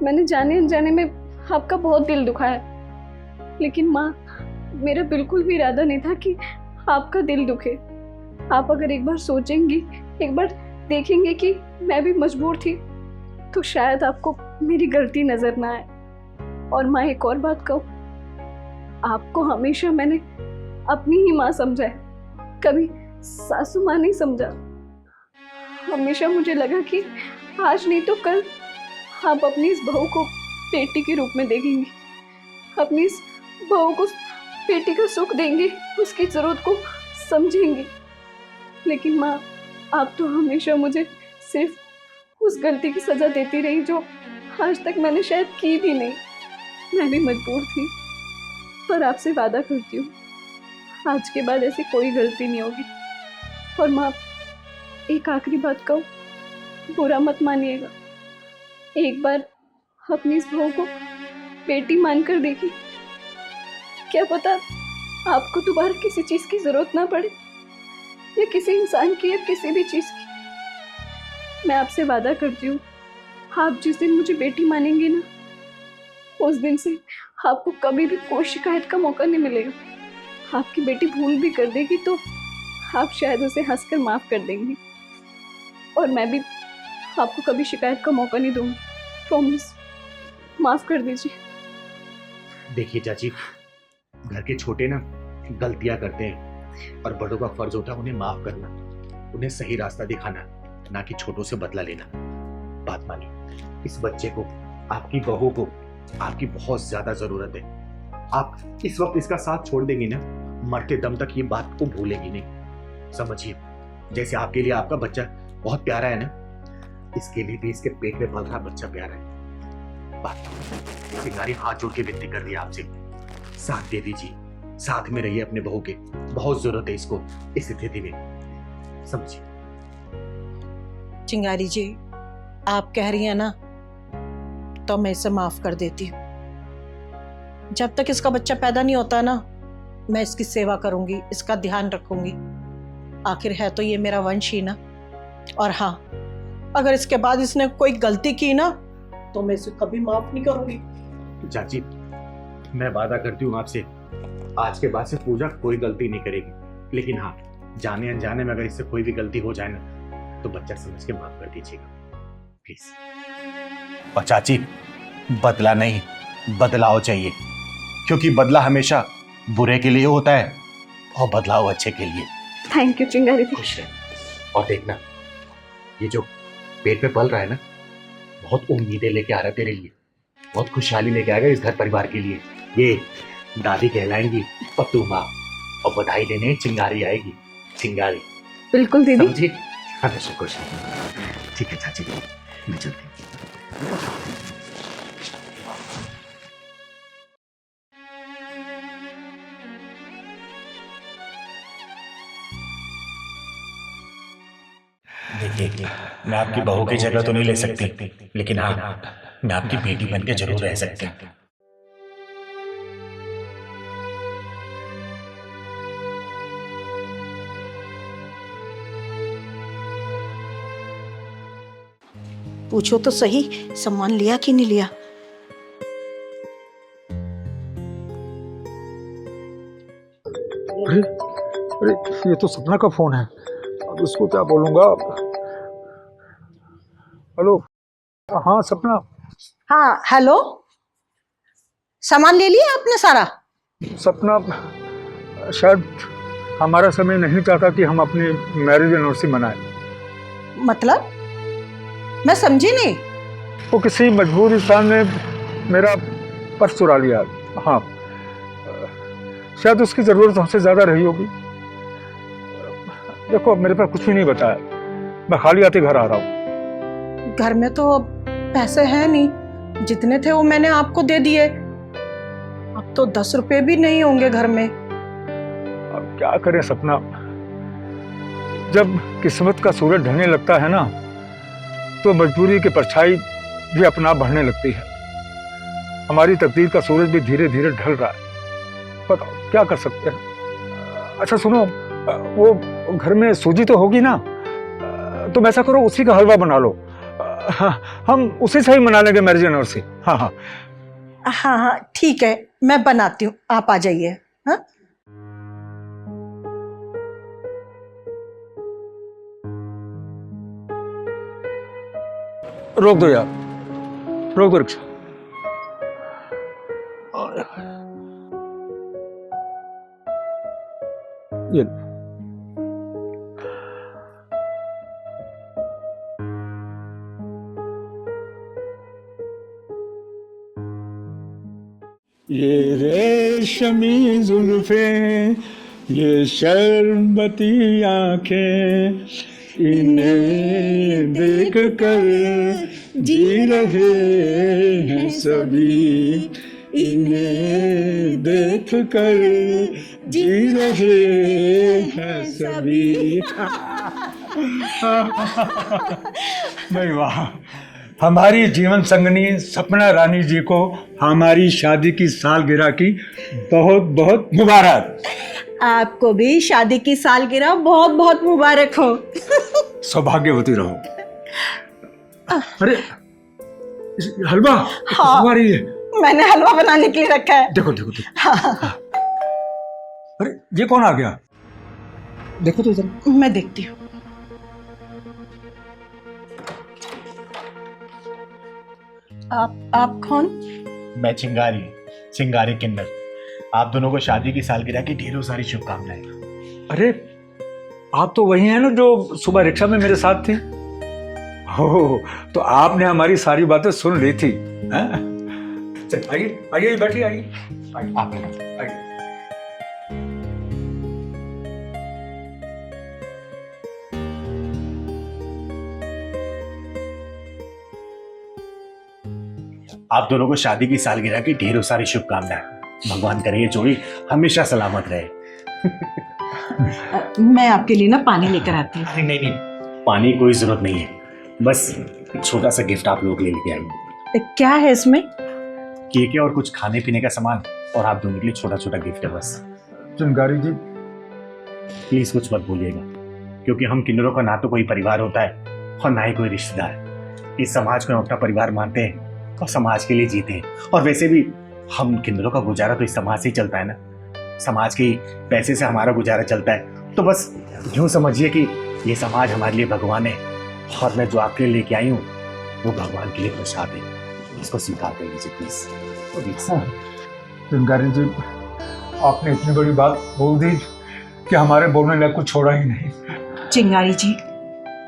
मैंने जाने अनजाने में आपका बहुत दिल दुखाया, लेकिन माँ, मेरा बिल्कुल भी इरादा नहीं था कि आपका दिल दुखे। आप अगर एक बार सोचेंगी, एक बार देखेंगे कि मैं भी मजबूर थी, तो शायद आपको मेरी गलती नजर ना आए। और माँ, एक और बात कहूँ, आपको हमेशा मैंने अपनी ही माँ समझा है, कभी सासू माँ नहीं समझा। हमेशा मुझे लगा कि आज नहीं तो कल आप अपनी इस बहू को बेटी के रूप में देखेंगी, अपनी इस बहू को बेटी का सुख देंगी, उसकी जरूरत को समझेंगी। लेकिन माँ, आप तो हमेशा मुझे सिर्फ उस गलती की सजा देती रही जो आज तक मैंने शायद की भी नहीं। मैं भी मजबूर थी, पर आपसे वादा करती हूँ, आज के बाद ऐसी कोई गलती नहीं होगी। और माँ, एक आखिरी बात कहूँ, बुरा मत मानिएगा, एक बार अपनी इस बहू को बेटी मानकर देखिए, क्या पता आपको दोबारा किसी चीज की जरूरत ना पड़े, या किसी इंसान की या किसी भी चीज की। मैं आपसे वादा करती हूँ, आप जिस दिन मुझे बेटी मानेंगे ना, उस दिन से आपको कभी भी कोई शिकायत का मौका नहीं मिलेगा। आपकी बेटी भूल भी कर देगी तो आप शायद उसे हंसकर माफ कर देंगी, और मैं भी आपको कभी शिकायत का मौका नहीं दूंगी। प्रॉमिस, माफ कर दीजिए। देखिए चाची, घर के छोटे ना गलतियां करते हैं, और बड़ों का फर्ज होता है उन्हें माफ करना, उन्हें सही रास्ता दिखाना, ना कि छोटों से बदला लेना। बात मानिए, इस बच्चे को, आपकी बहू को आपकी बहुत ज्यादा जरूरत है। आप इस वक्त इसका साथ छोड़ देंगी ना, मरते दम तक ये बात को भूलेगी नहीं। समझिए, जैसे आपके लिए आपका बच्चा बहुत प्यारा है ना, इसके लिए भी इसके पेट में पल रहा बच्चा प्यारा है। बात सिंगारी हाथ जोड़ के विनती कर दिया आपसे, साथ दे दीजिए, साथ में रहिए अपने बहू के, बहुत जरूरत है इसको इस स्थिति में, समझिए। चिंगारी जी, आप कह रही हैं ना, तो मैं इसे माफ कर देती हूँ। जब तक इसका बच्चा पैदा नहीं होता ना, मैं इसकी सेवा करूंगी, इसका ध्यान रखूंगी। आखिर है तो ये मेरा वंश ही ना। और हाँ, अगर इसके बाद इसने कोई गलती की ना, तो मैं इसे कभी माफ नहीं करूंगी। चाची, मैं वादा करती हूँ आपसे, आज के बाद से पूजा कोई गलती नहीं करेगी। लेकिन हाँ, जाने अनजाने में अगर इससे कोई भी गलती हो जाए ना, तो बच्चा समझ के माफ कर दीजिएगा, प्लीज। और चाची, बदला नहीं, बदलाव चाहिए, क्योंकि बदला हमेशा बुरे के लिए होता है और बदलाव अच्छे के लिए। थैंक यू चिंगारी दी। खुश रहे। और देखना, ये जो पेट में पल रहा है ना, बहुत उम्मीदें लेके आ रहा है तेरे लिए, बहुत खुशहाली लेके आएगा इस घर परिवार के लिए। ये दादी कहलाएंगी और तू माँ, और बधाई देने चिंगारी आएगी, चिंगारी। बिल्कुल दीदी। समझी? हमेशा खुश। ठीक है चाची, मैं चलती हूँ। देखिए, मैं आपकी बहू की जगह तो नहीं ले सकती, लेकिन हाँ, मैं आपकी बेटी बन के जरूर रह सकती हूँ। पूछो तो सही, सम्मान लिया कि नहीं लिया? अरे अरे, ये तो सपना का फोन है, अब इसको क्या बोलूंगा। हेलो, हाँ सपना। हाँ हेलो, सामान ले लिया आपने सारा? सपना, शायद हमारा समय नहीं चाहता कि हम अपनी मैरिज एनिवर्सरी मनाएं। मतलब मैं समझी नहीं। वो किसी मजबूर इंसान ने मेरा पर्स चुरा लिया। हाँ, शायद उसकी ज़रूरत हमसे ज़्यादा रही होगी। देखो मेरे पास कुछ भी नहीं बचा है, मैं खाली हाथी घर आ रहा हूँ। घर में तो पैसे हैं नहीं, जितने थे वो मैंने आपको दे दिए। अब तो 10 रुपए भी नहीं होंगे घर में। अब क्या करें सपना, जब किस्मत का सूरज ढलने लगता है ना तो मजबूरी की परछाई भी अपना आप बढ़ने लगती है। हमारी तकदीर का सूरज भी धीरे धीरे ढल रहा है, बताओ क्या कर सकते हैं। अच्छा सुनो, वो घर में सूजी तो होगी ना, तुम ऐसा करो उसी का हलवा बना लो, हम उसी से ही मना लेंगे मैरिज एनिवर्सरी। हाँ हाँ हाँ हाँ ठीक है, मैं बनाती हूँ, आप आ जाइए। हाँ रोक दो यार, रोक दो रिक्शा। ये रेशमी जुल्फे, ये शर्बती आंखें, इन्हें देख कर जी रहे हैं सभी, इन्हें देख कर जी रहे हैं सभी। भाई वाह, हमारी जीवन संगनी सपना रानी जी को हमारी शादी की सालगिरह की बहुत बहुत मुबारक। आपको भी शादी की सालगिरह बहुत बहुत मुबारक हो। सौभाग्यवती रहो। अरे हलवा हाँ, आ रही है। मैंने हलवा बनाने के लिए रखा है। देखो देखो देखो। हाँ। अरे ये कौन आ गया, देखो तो जरा। मैं देखती हूँ। आप कौन? मैं चिंगारी, चिंगारी किन्नर। आप दोनों को शादी की सालगिरह की ढेरों सारी शुभकामनाएं। अरे आप तो वही हैं ना जो सुबह रिक्शा में मेरे साथ थी। हो तो आपने हमारी सारी बातें सुन ली थी। चल आइए आइए, बैठिए, आइए आप आइए। आप दोनों को शादी की सालगिरह की ढेरों सारी शुभकामनाएं। भगवान करे ये जोड़ी हमेशा सलामत रहे। मैं आपके लिए ना पानी लेकर आती हूँ। नहीं नहीं, पानी की कोई जरूरत नहीं है, बस छोटा सा गिफ्ट आप लोग ले लेके आइए। क्या है इसमें? केक है और कुछ खाने पीने का सामान, और आप दोनों के लिए छोटा छोटा गिफ्ट है बस। चिंगारी जी प्लीज कुछ मत बोलिएगा, क्योंकि हम किन्नरों का ना तो कोई परिवार होता है और ना ही कोई रिश्तेदार। इस समाज को हम अपना परिवार मानते हैं और समाज के लिए जीते हैं। और वैसे भी हम किन्नरों का गुजारा तो इस समाज से ही चलता है ना, समाज के पैसे से हमारा गुजारा चलता है। तो बस यूं समझिए कि ये समाज हमारे लिए भगवान है, और मैं जो आपके लिए लेके आई हूँ वो भगवान के लिए प्रसाद है। इसको स्वीकार कर लीजिए प्लीज। चिंगारी जी आपने इतनी बड़ी बात बोल दी कि हमारे बोलने लायक कुछ छोड़ा ही नहीं। चिंगारी जी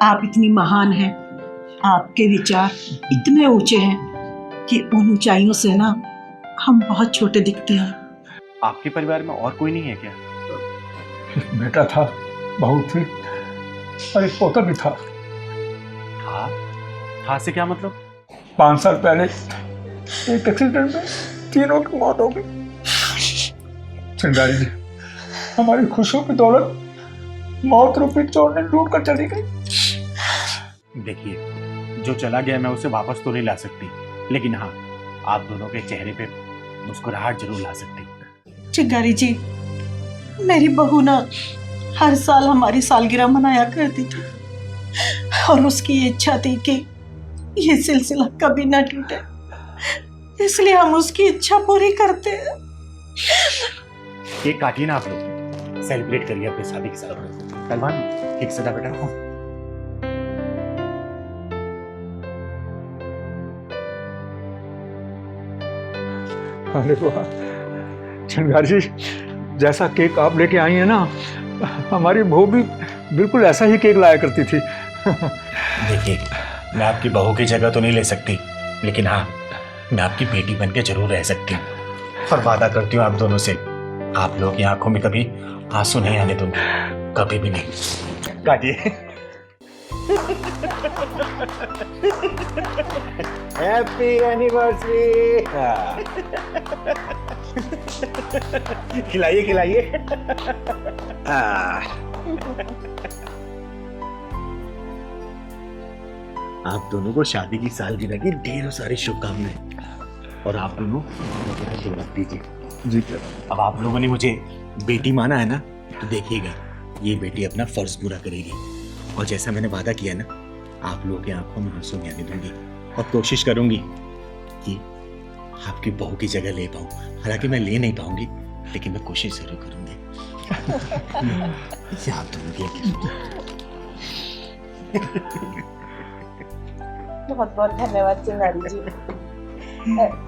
आप इतनी महान हैं, आपके विचार इतने ऊंचे हैं कि उन ऊंचाइयों से ना हम बहुत छोटे दिखते हैं। आपके परिवार में और कोई नहीं है क्या? बेटा था, बहू थी और एक पोता भी था। था से क्या मतलब? 5 साल पहले एक एक्सीडेंट में तीनों की मौत हो गई। चिंगारी जी हमारी खुशियों की दौलत मौत रूपी चोर ने लूट कर चली गई। देखिए, जो चला गया मैं उसे वापस तो नहीं ला सकती, लेकिन हाँ आप दोनों के चेहरे पे मुस्कुराहट जरूर ला सकती। चिंगारी जी मेरी बहू ना हर साल हमारी सालगिरह मनाया करती थी, और उसकी ये इच्छा थी कि ये सिलसिला कभी ना टूटे, इसलिए हम उसकी इच्छा पूरी करते हैं। केक काटिए ना आप लोग, सेलिब्रेट करिए अपनी शादी की सालगिरह। पहलवान केक सजा बेटा। अरे वाह चिंगारी जी, जैसा केक आप लेके आई हैं ना, हमारी बहू भी बिल्कुल ऐसा ही केक लाया करती थी। देखिए, मैं आपकी बहू की जगह तो नहीं ले सकती, लेकिन हाँ मैं आपकी बेटी बनके जरूर रह सकती हूँ, और वादा करती हूँ आप दोनों से, आप लोग की आंखों में कभी आंसू नहीं आने दूंगी, कभी भी नहीं। काटिए। Happy anniversary. खिलाइए खिलाइए। आप दोनों को शादी की सालगिरह की ढेरों सारी शुभकामनाएं। और आप दोनों मुझे आशीर्वाद दीजिए। जी अब आप लोगों ने मुझे बेटी माना है ना, तो देखिएगा ये बेटी अपना फर्ज पूरा करेगी। और जैसा मैंने वादा किया ना, आप लोगों की आंखों में आंसू नहीं आने दूंगी। और कोशिश करूंगी कि आपकी बहू की जगह ले पाऊं। हालांकि मैं ले नहीं पाऊंगी, लेकिन मैं कोशिश जरूर करूंगी। याद दूंगी। बहुत बहुत धन्यवाद चिंगारी जी।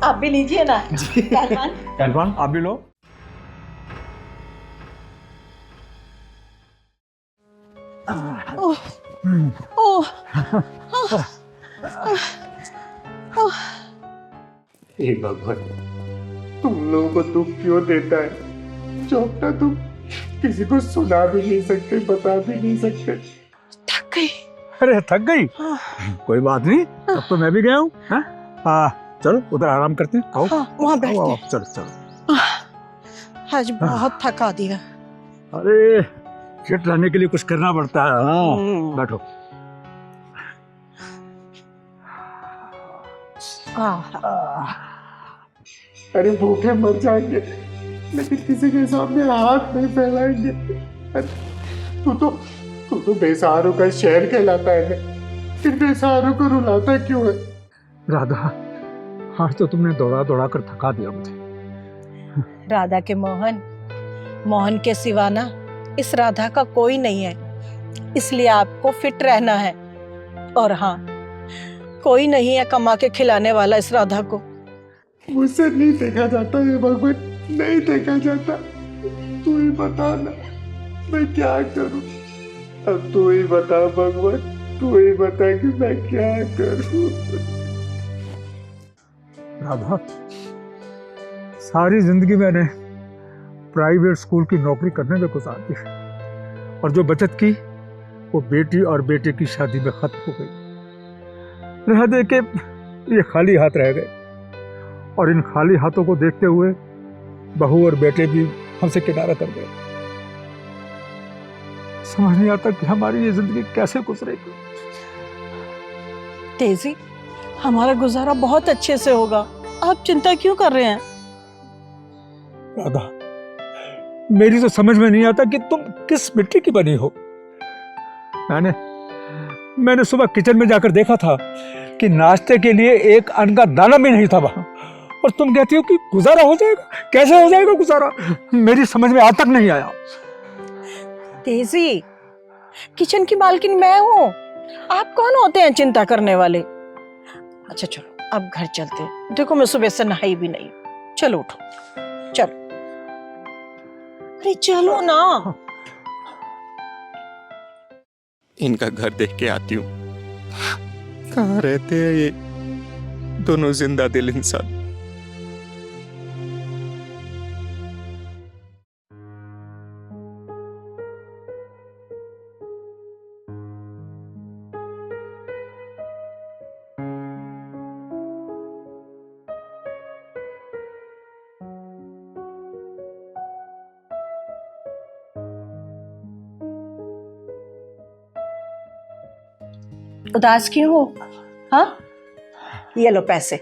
आप भी लीजिए ना। पहलवान आप भी लो। ओह ओह हे भगवान, तुम लोगों को दुख क्यों देता है जो अपना तुम किसी को सुना भी नहीं सकते, बता भी नहीं सकते। थक गई। अरे थक गई? कोई बात नहीं, अब तो मैं भी गया हूँ। चलो उधर आराम करते हैं। आओ वहाँ बैठते आओ, हैं। चलो चलो। आज बहुत थका दिया। अरे फिट रहने के लिए कुछ करना पड़ता है। हाँ बैठो। अरे भूखे मर जाएंगे, लेकिन किसी के सामने हाथ नहीं फैलाएंगे। तू तो बेसहारों का शहर कहलाता है, इन बेसहारों को रुलाता क्यों है? राधा, आज तो तुमने दौड़ा दौड़ा कर थका दिया मुझे। राधा के मोहन के सिवा ना इस राधा का कोई नहीं है, इसलिए आपको फिट रहना है। और हाँ, कोई नहीं है कमा के खिलाने वाला इस राधा को। मुझसे नहीं देखा जाता ये भगवान, नहीं देखा जाता। तू ही बता ना, मैं क्या करूं? अब तू ही बता भगवान, तू ही बता कि मैं क्या करूं? राधा, सारी जिंदगी मैंने प्राइवेट स्कूल की नौकरी करने में गुजार दी, और जो बचत की वो बेटी और बेटे की शादी में खत्म हो गई। रह दे के ये खाली हाथ रह गए, और इन खाली हाथों को देखते हुए बहू और बेटे भी हमसे किनारा कर गए। समझ नहीं आता कि हमारी ये जिंदगी कैसे गुजरेगी। तेजी, हमारा गुजारा बहुत अच्छे से होगा, आप चिंता क्यों कर रहे हैं? राधा, मेरी तो समझ में नहीं आता कि तुम किस मिट्टी की बनी हो। मैंने सुबह किचन में जाकर देखा था कि नाश्ते के लिए एक अन्न का दाना भी नहीं था वहां, और तुम कहती हो कि गुजारा हो जाएगा। कैसे हो जाएगा गुजारा? मेरी समझ में आज तक नहीं आया। तेजी, किचन की मालकिन मैं हूँ, आप कौन होते हैं चिंता करने वाले? अच्छा चलो अब घर चलते हैं। देखो मैं सुबह से नहाई भी नहीं। चलो उठो, चलो। अरे चलो ना। इनका घर देख के आती हूँ। कहाँ रहते हैं ये दोनों जिंदा दिल इंसान? उदास क्यों हो? हाँ, ये लो पैसे,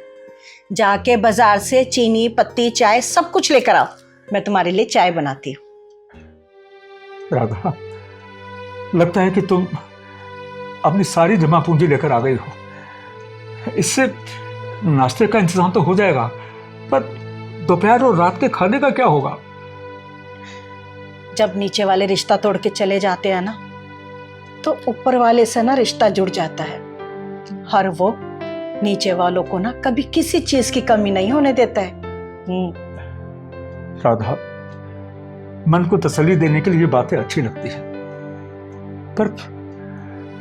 जाके बाजार से चीनी, पत्ती, चाय सब कुछ लेकर आओ। मैं तुम्हारे लिए चाय बनाती हूँ। राधा, लगता है कि तुम अपनी सारी जमा पूंजी लेकर आ गई हो। इससे नाश्ते का इंतजाम तो हो जाएगा, पर दोपहर और रात के खाने का क्या होगा? जब नीचे वाले रिश्ता तोड़ के चले जाते हैं ना, तो ऊपर वाले से ना रिश्ता जुड़ जाता है। हर वो नीचे वालों को ना कभी किसी चीज की कमी नहीं होने देता है। राधा, मन को तसल्ली देने के लिए ये बातें अच्छी लगती है,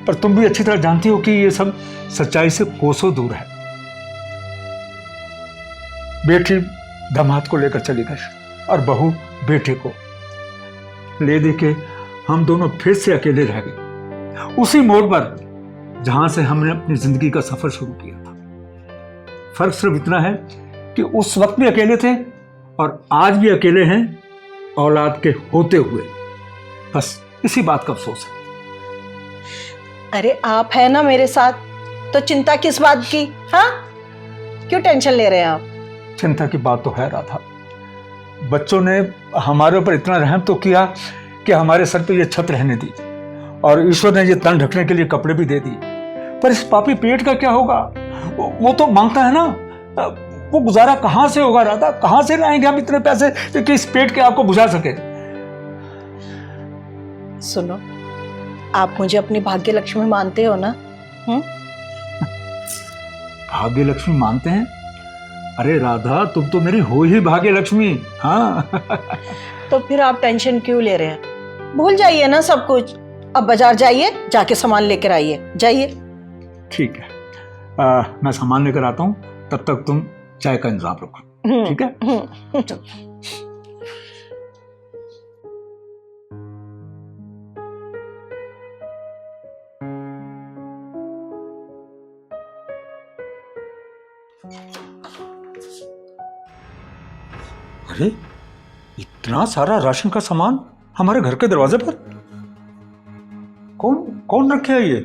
पर तुम भी अच्छी तरह जानती हो कि ये सब सच्चाई से कोसों दूर है। बेटी दामाद को लेकर चली गई, और बहू बेटे को ले दे के हम दोनों फिर से अकेले रह गए। उसी मोड़ पर जहां से हमने अपनी जिंदगी का सफर शुरू किया था। फर्क सिर्फ इतना है कि उस वक्त भी अकेले थे और आज भी अकेले हैं, औलाद के होते हुए। बस इसी बात का अफसोस है। अरे आप है ना मेरे साथ, तो चिंता किस बात की? हाँ, क्यों टेंशन ले रहे हैं आप? चिंता की बात तो है राधा। बच्चों ने हमारे ऊपर इतना रहम तो किया कि हमारे सर पे ये छत रहने दी, और ईश्वर ने ये तन ढकने के लिए कपड़े भी दे दिए। पर इस पापी पेट का क्या होगा? वो तो मांगता है ना, वो गुजारा कहां से होगा राधा? कहां से लाएंगे हम इतने पैसे कि इस पेट के आग को बुझा सके? सुनो, आप मुझे अपनी भाग्य लक्ष्मी मानते हो ना? भाग्य लक्ष्मी मानते हैं? अरे राधा, तुम तो मेरी हो ही भाग्य लक्ष्मी। हाँ। तो फिर आप टेंशन क्यों ले रहे हैं? भूल जाइए ना सब कुछ। अब बाजार जाइए, जाके सामान लेकर आइए, जाइए। ठीक है, मैं सामान लेकर आता हूँ, तब तक तुम चाय का इंतजाम रखो, ठीक है? चलो। अरे, इतना सारा राशन का सामान हमारे घर के दरवाजे पर? कौन कौन रखे है ये?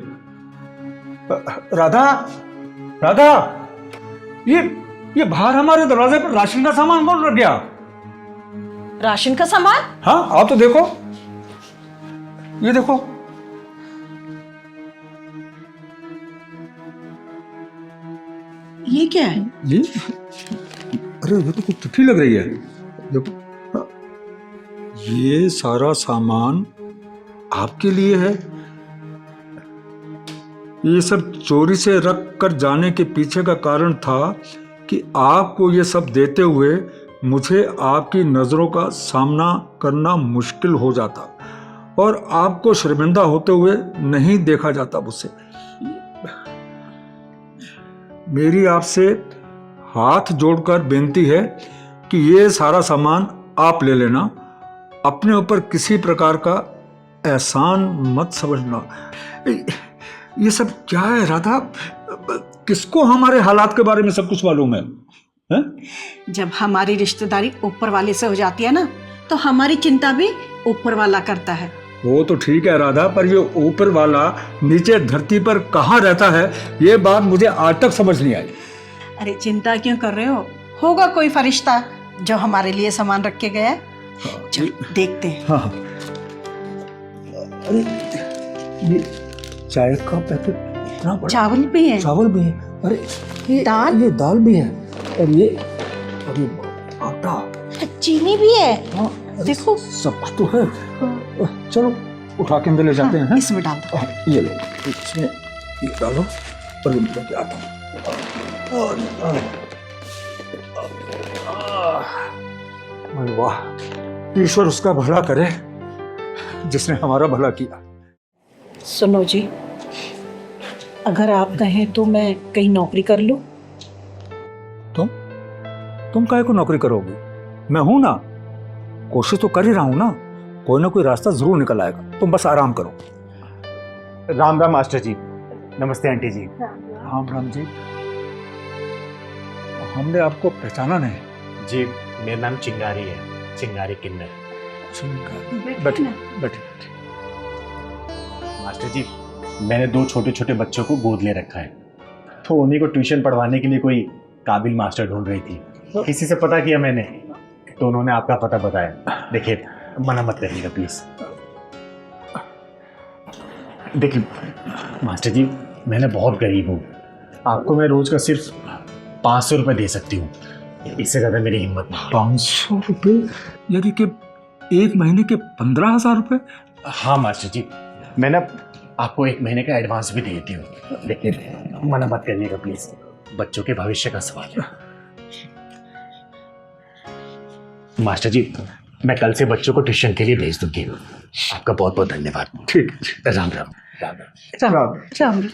राधा, राधा, ये बाहर हमारे दरवाजे पर राशन का सामान कौन रख गया? राशन का सामान? हाँ, आप तो देखो, ये देखो। ये क्या है? ये, अरे ये तो कुछ चिट्ठी लग रही है। देखो, ये सारा सामान आपके लिए है। ये सब चोरी से रख कर जाने के पीछे का कारण था कि आपको ये सब देते हुए मुझे आपकी नज़रों का सामना करना मुश्किल हो जाता और आपको शर्मिंदा होते हुए नहीं देखा जाता मुझसे। मेरी आपसे हाथ जोड़कर बेनती है कि ये सारा सामान आप ले लेना। अपने ऊपर किसी प्रकार का एहसान मत समझना। ये सब क्या है राधा? किसको हमारे हालात के बारे में सब कुछ मालूम है? जब हमारी रिश्तेदारी ऊपर वाले से हो जाती है ना, तो हमारी चिंता भी ऊपर वाला करता है। वो तो ठीक है राधा, पर ये ऊपर वाला नीचे धरती पर कहाँ रहता है, ये बात मुझे आज तक समझ नहीं आई। अरे चिंता क्यों कर रहे हो? होगा कोई फरिश्ता जो हमारे लिए सामान रख के गया है। चलो देखते हैं। हाँ, अरे ये चाय का पैकेट इतना बड़ा, चावल भी है, चावल भी है, अरे ये दाल भी है, और ये आटा, चीनी भी है। हाँ, देखो सब तो है। चलो उठा के अंदर ले जाते हैं। इसमें डाल दो। ये लो, इसमें ये डालो और ये लेके आता हूँ। वाह, ईश्वर उसका भला करे जिसने हमारा भला किया। सुनो जी, अगर आप कहें तो मैं कहीं नौकरी कर लूं। तुम काहे को नौकरी करोगी? मैं हूं ना, कोशिश तो कर ही रहा हूं ना, कोई ना कोई रास्ता जरूर निकल आएगा। तुम बस आराम करो। राम राम मास्टर जी। नमस्ते आंटी जी। राम राम जी। हमने आपको पहचाना नहीं। जी, मेरा नाम चिंगारी है, चिंगारी किन्नर। बैठिए बैठिए। मास्टर जी, मैंने 2 छोटे छोटे बच्चों को गोद ले रखा है, तो उन्हीं को ट्यूशन पढ़वाने के लिए कोई काबिल मास्टर ढूंढ रही थी। किसी से पता किया मैंने, तो उन्होंने आपका पता बताया। देखिए, मना मत करिएगा प्लीज। देखिए मास्टर जी, मैंने बहुत गरीब हूँ, आपको मैं रोज का सिर्फ 500 रुपये दे सकती हूँ, इससे ज़्यादा मेरी हिम्मत नहीं। 500 रुपये? यानी कि एक महीने के 15,000 रुपये? हाँ मास्टर जी, मैं ना आपको 1 महीने का एडवांस भी देती हूँ। देखिए, मना मत करिएगा प्लीज, बच्चों के भविष्य का सवाल है। मास्टर जी, मैं कल से बच्चों को ट्यूशन के लिए भेज दूंगी। आपका बहुत बहुत धन्यवाद। ठीक, राम राम। राम राम राम।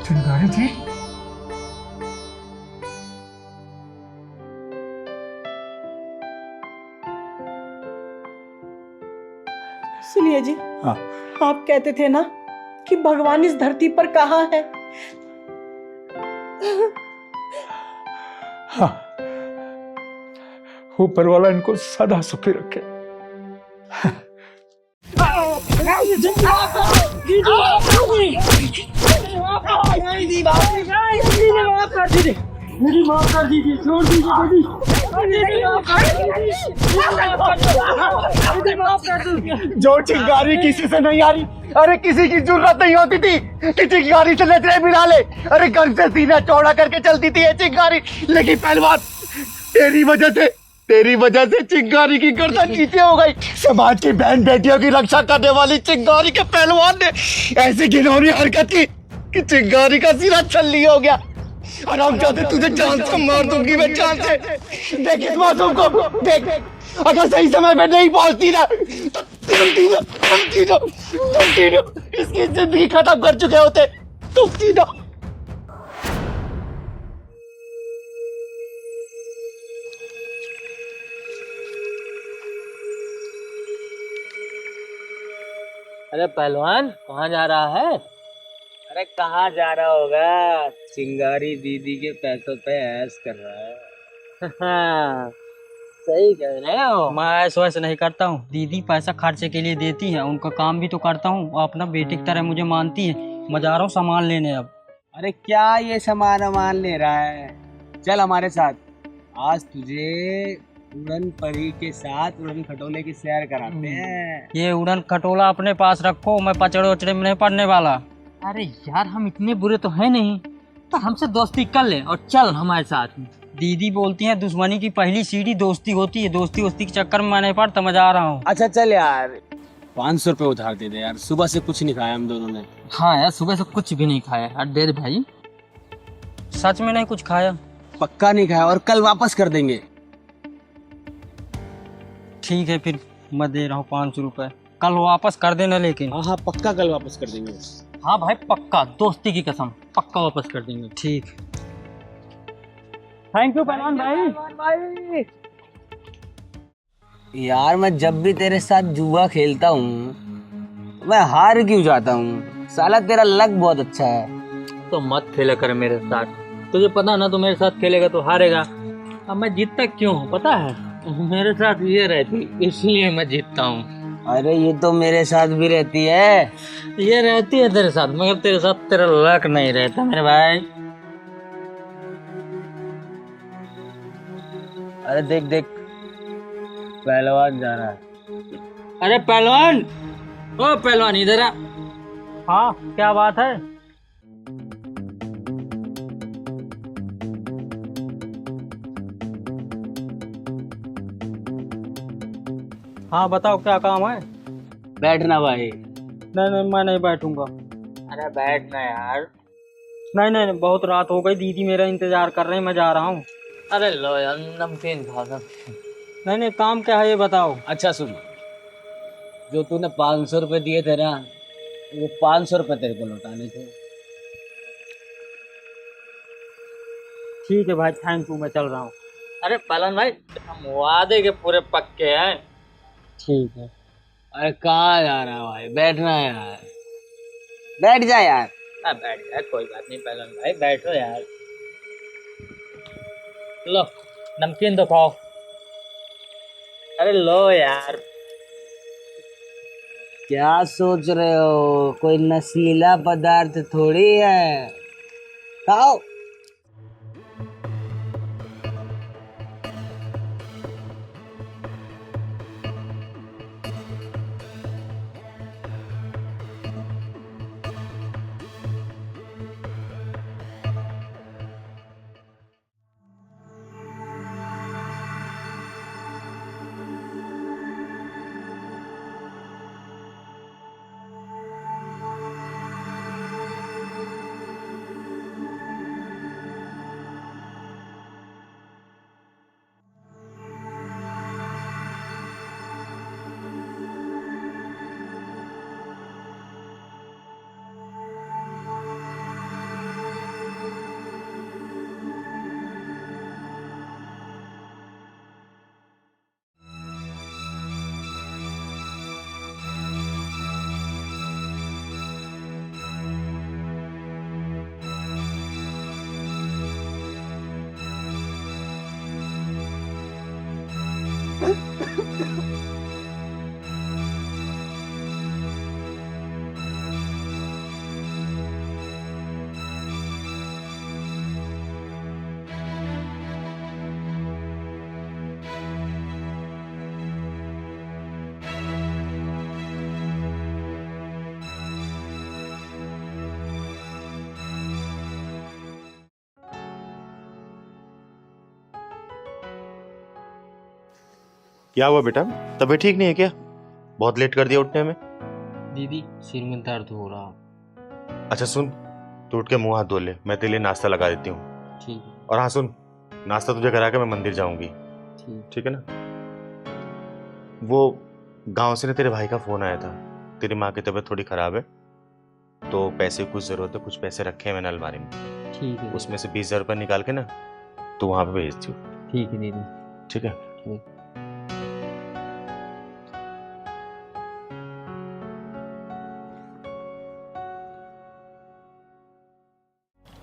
चिंगारी जी, सुनिए जी, हाँ। आप कहते थे ना कि भगवान इस धरती पर कहाँ है। हाँ, ऊपर वाला इनको सदा सुखी रखे। जो चिंगारी किसी से नहीं आ रही, अरे किसी की जरूरत नहीं होती थी कि चिंगारी से नजरें मिला ले। अरे घर से सीना चौड़ा करके चलती थी ये चिंगारी, लेकिन पहलवान तेरी वजह से चिंगारी की गर्दन नीचे हो गई। समाज की बहन बेटियों की रक्षा करने वाली चिंगारी के पहलवान ने ऐसी घिनौनी हरकत की कि चिंगारी का सिरा छल्ली हो गया। और हम चाहते तुझे जान से मार दूंगी मैं, जान से। देख इस मासूम को, देख अगर सही समय पे नहीं पहुंचती ना तो तुम तीनों इसकी जिंदगी खत्म कर चुके होते, तुम तीनों। अरे पहलवान कहाँ जा रहा है? अरे कहाँ जा रहा होगा, चिंगारी दीदी के पैसों पे ऐश कर रहा है। सही कह रहे हो। मैं ऐसा वैसे नहीं करता हूँ, दीदी पैसा खर्चे के लिए देती है, उनका काम भी तो करता हूँ और अपना बेटी की तरह मुझे मानती है। मैं जा रहा हूँ सामान लेने अब। अरे क्या ये सामान ले रहा है, चल हमारे साथ, आज तुझे उड़न परी के साथ उड़न खटोले की सैर कराते हैं। ये उड़न खटोला अपने पास रखो, मैं पचड़े उचड़े में नहीं पड़ने वाला। अरे यार हम इतने बुरे तो है नहीं, तो हमसे दोस्ती कर ले और चल हमारे साथ। दीदी बोलती हैं दुश्मनी की पहली सीढ़ी दोस्ती होती है, दोस्ती वोस्ती के चक्कर में मैं नहीं पड़ता, मैं जा रहा हूँ। अच्छा चल यार, 500 रुपये उधार दे दे यार, सुबह से कुछ नहीं खाया हम दोनों ने। हाँ यार सुबह से कुछ भी नहीं खाया यार, दे दे भाई, सच में नहीं कुछ खाया। पक्का नहीं खाया और कल वापस कर देंगे। ठीक है फिर मैं दे रहा हूँ 500 रुपये, कल वापस कर देना लेकिन। हाँ पक्का कल वापस कर देंगे। हाँ भाई पक्का, दोस्ती की कसम, पक्का वापस कर देंगे। ठीक, थैंक यू पहलवान भाई। यार मैं जब भी तेरे साथ जुआ खेलता हूँ मैं हार क्यों जाता हूँ, साला तेरा लक बहुत अच्छा है। तो मत खेला कर मेरे साथ, तुझे पता ना, तो मेरे साथ खेलेगा तो हारेगा। अब मैं जीतता क्यों हूँ पता है, मेरे साथ ये रहती इसलिए मैं जीतता हूँ। अरे ये तो मेरे साथ भी रहती है। ये रहती है तेरे साथ, मगर तेरे साथ तेरा लक नहीं रहता मेरे भाई। अरे देख देख पहलवान जा रहा है। अरे पहलवान, ओ पहलवान इधर आ। हाँ क्या बात है? हाँ बताओ क्या काम है? बैठना भाई। नहीं नहीं मैं नहीं बैठूंगा। अरे बैठना यार। नहीं नहीं बहुत रात हो गई, दीदी मेरा इंतजार कर रहे हैं, मैं जा रहा हूँ। अरे लो यार नमकीन खा। नहीं नहीं काम क्या है ये बताओ। अच्छा सुन, जो तूने 500 रुपये दिए थे ना, वो 500 रुपये तेरे को लौटाने थे। ठीक है भाई थैंक यू, मैं चल रहा हूँ। अरे पहलवान भाई हम वादे के पूरे पक्के हैं। ठीक है। अरे कहाँ जा रहा है भाई, बैठना है यार, बैठ जा यार। बैठ यार, कोई बात नहीं पहलवान भाई, बैठो यार। लो नमकीन तो खाओ। अरे लो यार। क्या सोच रहे हो, कोई नशीला पदार्थ थोड़ी है, खाओ। क्या हुआ बेटा, तबीयत ठीक नहीं है क्या? बहुत लेट कर दिया उठने में। दीदी सिर में दर्द हो रहा। अच्छा सुन, तू उठ के मुंह हाथ धो ले, मैं तेरे लिए नाश्ता लगा देती हूँ। ठीक। और हाँ सुन, नाश्ता तुझे करा के मैं मंदिर जाऊंगी। ठीक है ना? वो गांव से ना तेरे भाई का फोन आया था, तेरी माँ की तबीयत थोड़ी खराब है तो पैसे की कुछ जरूरत है, कुछ पैसे रखे हैं मैंने अलमारी में। ठीक है। उसमें से 20,000 रुपये निकाल के ना तो वहां पे भेज दियो। ठीक है दीदी। ठीक है। ठीक।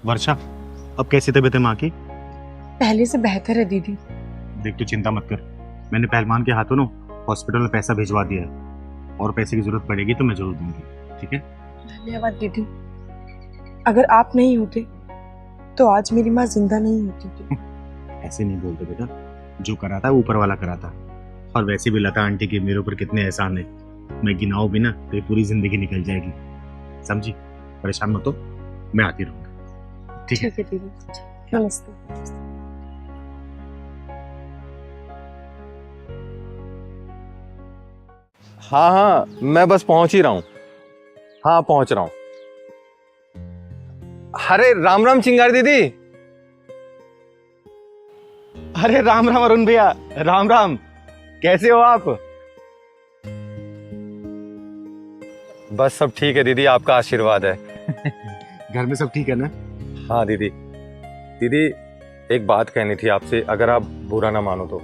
वर्षा, अब कैसी तबीयत है माँ की? पहले से बेहतर है दीदी। देख तू चिंता मत कर, मैंने पहलवान के हाथों ना हॉस्पिटल में पैसा भिजवा दिया है और पैसे की जरूरत पड़ेगी तो मैं जरूर दूंगी। ठीक है? धन्यवाद दीदी। अगर आप नहीं होते तो आज मेरी माँ जिंदा नहीं होती थी। ऐसे नहीं बोलते बेटा, जो करा था ऊपर वाला करा था। और वैसे भी लता आंटी के मेरे ऊपर कितने एहसान है, मैं गिनाऊं भी ना तो ये पूरी जिंदगी निकल जाएगी। समझी? परेशान मत हो, मैं आती रहूंगा। ठीक है दीदी। नमस्ते। हाँ हाँ, मैं बस पहुंच ही रहा हूँ। हाँ पहुंच रहा हूँ। अरे राम राम चिंगारी दीदी। अरे राम राम अरुण भैया, राम राम। कैसे हो आप? बस सब ठीक है दीदी, आपका आशीर्वाद है। घर में सब ठीक है ना? हाँ दीदी। दीदी एक बात कहनी थी आपसे, अगर आप बुरा ना मानो तो।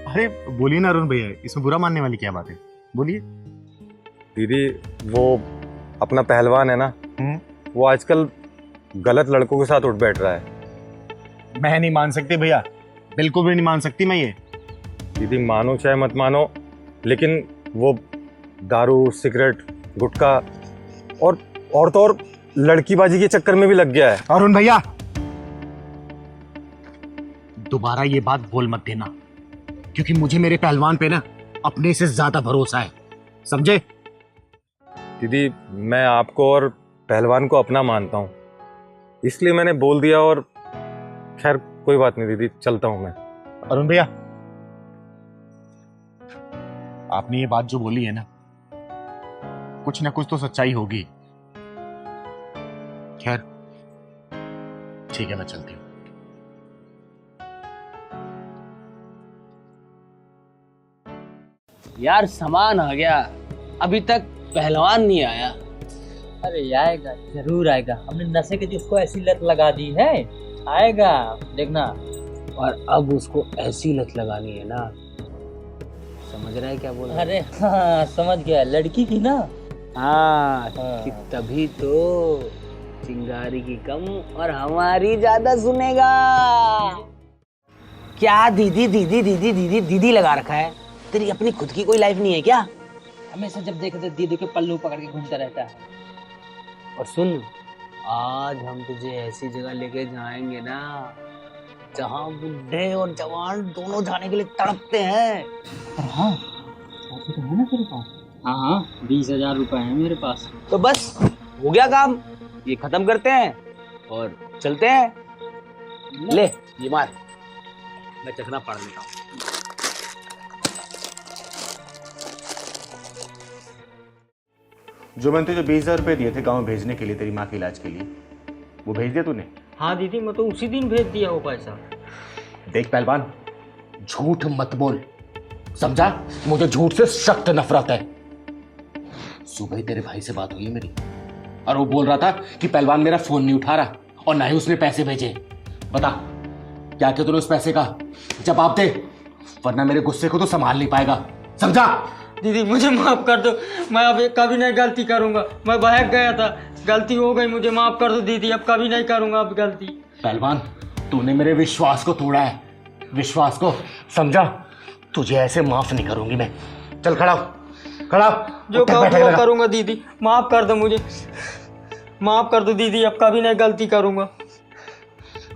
अरे बोलिए ना अरुण भैया, इसमें बुरा मानने वाली क्या बात है, बोलिए। दीदी वो अपना पहलवान है ना, वो आजकल गलत लड़कों के साथ उठ बैठ रहा है। मैं नहीं मान सकती भैया, बिल्कुल भी नहीं मान सकती मैं ये। दीदी मानो चाहे मत मानो, लेकिन वो दारू, सिगरेट, गुटखा और तो और लड़कीबाजी के चक्कर में भी लग गया है। अरुण भैया दोबारा ये बात बोल मत देना, क्योंकि मुझे मेरे पहलवान पे ना अपने से ज्यादा भरोसा है, समझे? दीदी मैं आपको और पहलवान को अपना मानता हूँ, इसलिए मैंने बोल दिया। और खैर कोई बात नहीं दीदी, चलता हूँ मैं। अरुण भैया आपने ये बात जो बोली है ना, कुछ ना कुछ तो सच्चाई होगी। खैर ठीक है, मैं चलती हूँ। यार सामान आ गया, अभी तक पहलवान नहीं आया। अरे आएगा, जरूर आएगा। हमने नशे की जिसको ऐसी लत लगा दी है, आएगा देखना। और अब उसको ऐसी लत लगानी है ना, समझ रहा है क्या बोल रहा है? अरे हाँ समझ गया, लड़की की ना। हाँ कि तभी तो चिंगारी की कम और हमारी ज्यादा सुनेगा। क्या दीदी दीदी दीदी दीदी दीदी लगा रखा है? तेरी अपनी खुद की कोई लाइफ नहीं है क्या? हमेशा जब देखे तो दीदी के पल्लू पकड़ के घूमता रहता है। और सुन, आज हम तुझे ऐसी जगह लेके जाएंगे ना जहाँ बुढ़े और जवान दोनों जाने के लिए तड़पते हैं। हाँ पैसे तो है ना तेरे पास? हाँ 20,000 रुपए है मेरे पास। तो बस हो गया काम, ये खत्म करते हैं और चलते हैं। ले ये मार, मैं चखना पढ़ लेता हूँ। जो मैंने तुझे 20,000 रुपए दिए थे गाँव भेजने के लिए तेरी माँ के इलाज के लिए, वो भेज दिया तूने? हाँ दीदी मैं तो उसी दिन भेज दिया वो पैसा। देख पहलवान, झूठ मत बोल, समझा? मुझे झूठ से सख्त नफरत है। सुबह ही तेरे भाई से बात हुई है मेरी, और वो बोल रहा था कि पहलवान मेरा फोन नहीं उठा रहा और ना ही उसने पैसे भेजे। बता क्या क्या तूने उस पैसे का जवाब दे, वरना मेरे गुस्से को तो संभाल नहीं पाएगा, समझा? दीदी मुझे माफ कर दो, मैं अब कभी नहीं गलती करूंगा। मैं बहक गया था, गलती हो गई, मुझे माफ कर दो दीदी, अब कभी नहीं करूंगा अब गलती। पहलवान तूने मेरे विश्वास को तोड़ा है, विश्वास को, समझा? तुझे ऐसे माफ नहीं करूंगी मैं। चल खड़ा हो, खड़ा हो। जो उठ, बैठक करूँगा लगा। करूँगा दीदी, माफ कर दो मुझे, माफ कर दो दीदी, अब कभी नहीं गलती करूँगा।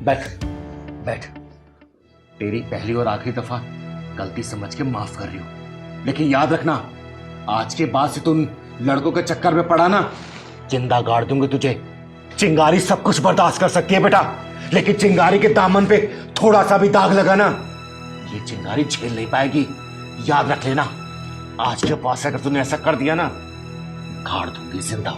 बैठ बैठ। तेरी पहली और आखिरी दफा गलती समझ के माफ कर रही हूं, लेकिन याद रखना आज के बाद से तुम लड़कों के चक्कर में पड़ा ना, जिंदा गाड़ दूंगी तुझे। चिंगारी सब कुछ बर्दाश्त कर सकती है बेटा, लेकिन चिंगारी के दामन पे थोड़ा सा भी दाग लगा ना, ये चिंगारी झेल नहीं पाएगी। याद रख लेना, आज के बाद से अगर तूने ऐसा कर दिया ना, गाड़ दूंगी जिंदा।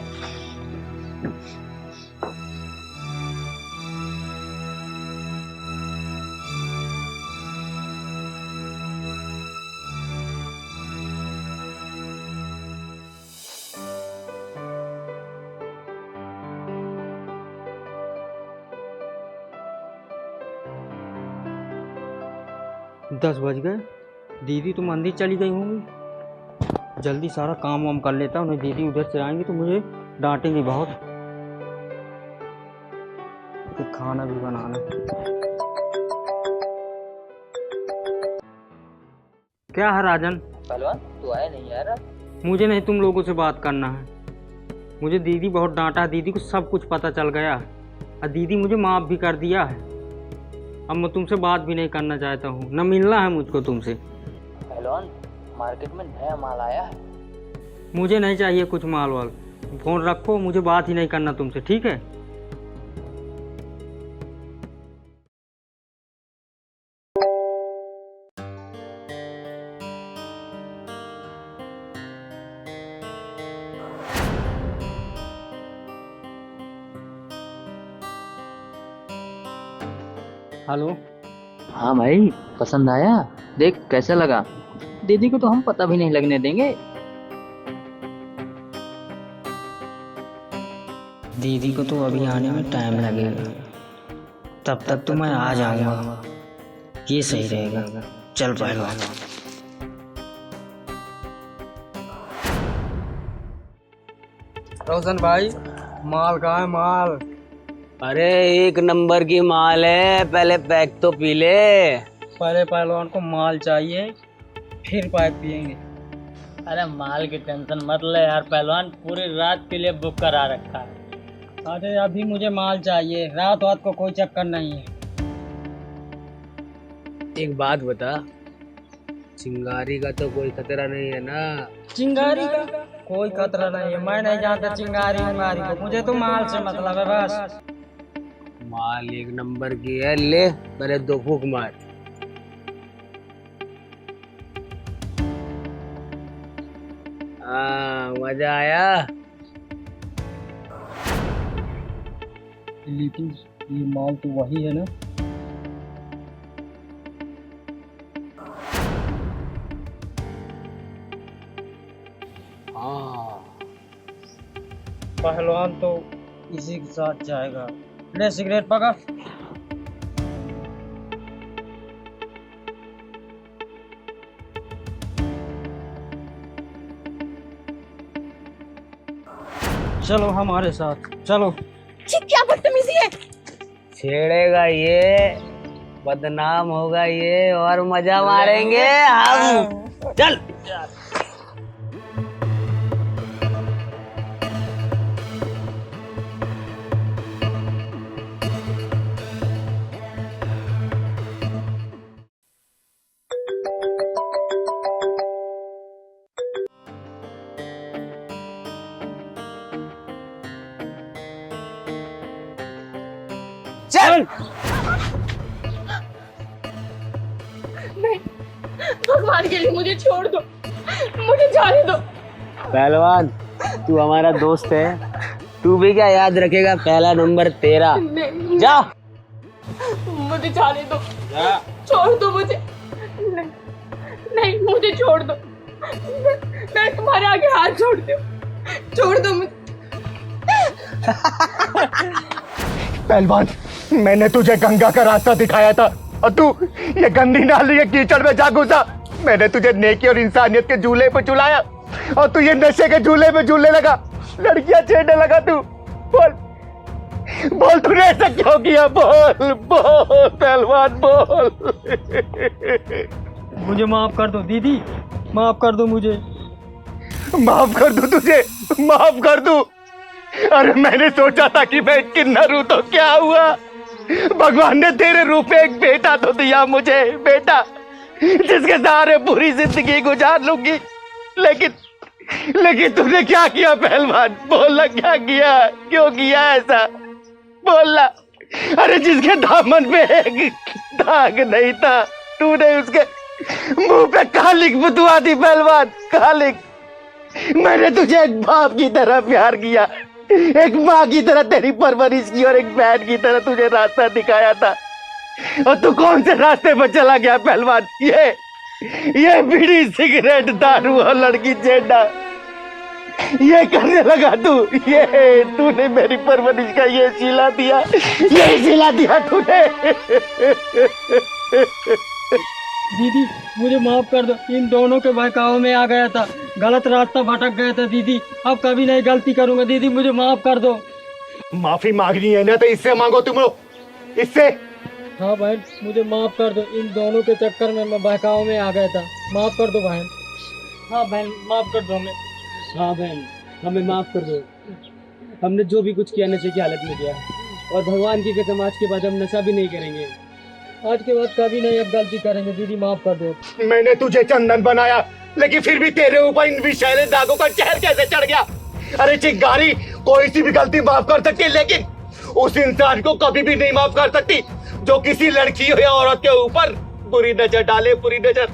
दस बज गए, दीदी तो मंदिर चली गई होंगी। जल्दी सारा काम वाम कर लेता हूँ, दीदी उधर से आएंगी तो मुझे डांटेंगे बहुत। फिर खाना भी बनाना। क्या है राजन? पहलवान तू आया नहीं यार? मुझे नहीं तुम लोगों से बात करना है। मुझे दीदी बहुत डांटा, दीदी को सब कुछ पता चल गया और दीदी मुझे माफ़ भी कर दिया है। अब मैं तुमसे बात भी नहीं करना चाहता हूँ, न मिलना है मुझको तुमसे। पहलवान मार्केट में नया माल आया है। मुझे नहीं चाहिए कुछ माल वाल, फोन रखो, मुझे बात ही नहीं करना तुमसे, ठीक है? हेलो। हाँ भाई पसंद आया? देख कैसा लगा। दीदी को तो हम पता भी नहीं लगने देंगे। दीदी को तो अभी आने में टाइम लगेगा, तब तक तो मैं आ जाऊंगा। ये सही रहेगा। चल पहलवान। रोशन भाई माल कहाँ है? माल अरे एक नंबर की माल है, पहले पैक तो पी ले। पहले पहलवान को माल चाहिए, फिर पैक पियेंगे। अरे माल की टेंशन मत ले यार पहलवान, पूरी रात के लिए बुक करा रखा है। अरे अभी मुझे माल चाहिए, रात वात को कोई चक्कर नहीं है। एक बात बता, चिंगारी का तो कोई खतरा नहीं है ना? चिंगारी का कोई खतरा नहीं है, मैं नहीं जानता चिंगारी उंगारी को, मुझे तो माल से मतलब है बस। माल एक नंबर की है, ले पहले 2 फूंक मार। हाँ मजा आया। लेकिन ये माल तो वही है ना? हाँ पहलवान तो इसी के साथ जाएगा। ले सिगरेट पकड़। चलो हमारे साथ चलो। क्या बदतमीजी है? छेड़ेगा ये, बदनाम होगा ये, और मजा मारेंगे हम। चल चल। नहीं, भगवान के लिए मुझे छोड़ दो, मुझे जाने दो। पहलवान तू हमारा दोस्त है, तू भी क्या याद रखेगा, पहला नंबर तेरा। नहीं, जा मुझे जाने दो, छोड़ दो मुझे। नहीं, नहीं मुझे छोड़ दो, मैं तुम्हारे आगे हाथ जोड़ती हूँ, छोड़ दो मुझे। पहलवान मैंने तुझे गंगा का रास्ता दिखाया था और तू ये गंदी नाली के कीचड़ में जा घुसा। मैंने तुझे नेकी और इंसानियत के झूले पे झुलाया और तू ये नशे के झूले पे झूलने लगा, लड़कियां छेड़ने लगा। तू बोल बोल तूने ऐसा क्यों किया? बोल बोल पहलवान बोल। मुझे माफ कर दो दीदी, माफ कर दो मुझे। माफ कर दूं तुझे, माफ कर दूं? अरे मैंने सोचा था कि मैं किन्नर हूं तो क्या हुआ? भगवान ने तेरे रूप में एक बेटा तो दिया मुझे, बेटा जिसके सहारे पूरी जिंदगी गुजार लूंगी। लेकिन तूने क्या किया पहलवान? बोलना क्या किया, क्यों किया ऐसा? बोलना। अरे जिसके दामन पे एक दाग नहीं था, तूने उसके मुंह पे कालिक बुतवा दी पहलवान, कालिक। मैंने तुझे एक बाप की तरह प्यार किया, एक माँ की तरह तेरी परवरिश की और एक बहन की तरह तुझे रास्ता दिखाया था, और तू कौन से रास्ते पर चला गया पहलवान? ये बीड़ी सिगरेट दारू और लड़की चेडा ये करने लगा तू। ये तूने मेरी परवरिश का ये सिला दिया, ये सिला दिया तूने। दीदी मुझे माफ कर दो, इन दोनों के बहकावे में आ गया था, गलत रास्ता भटक गया था दीदी, अब कभी नहीं गलती करूंगा दीदी, मुझे माफ कर दो। माफी मांगनी है ना तो इससे मांगो तुम लोग, इससे। हाँ बहन मुझे माफ कर दो, इन दोनों के चक्कर में मैं बहकावे में आ गया था, माफ कर दो बहन। हाँ बहन माफ कर दो हमें। हाँ बहन हमें माफ कर दो, हमने जो भी कुछ किया नशे की हालत में किया, और भगवान की कसम आज के बाद हम नशा भी नहीं करेंगे, आज के बाद कभी नहीं अब गलती करेंगे, दीदी माफ कर दो। मैंने तुझे चंदन बनाया, लेकिन फिर भी तेरे ऊपर इन विषैले दागों का जहर कैसे चढ़ गया? अरे चिंगारी, कोई सी भी गलती माफ कर सकती है, लेकिन उस इंसान को कभी भी नहीं माफ कर सकती जो किसी लड़की या औरत के ऊपर बुरी नजर डाले, बुरी नजर।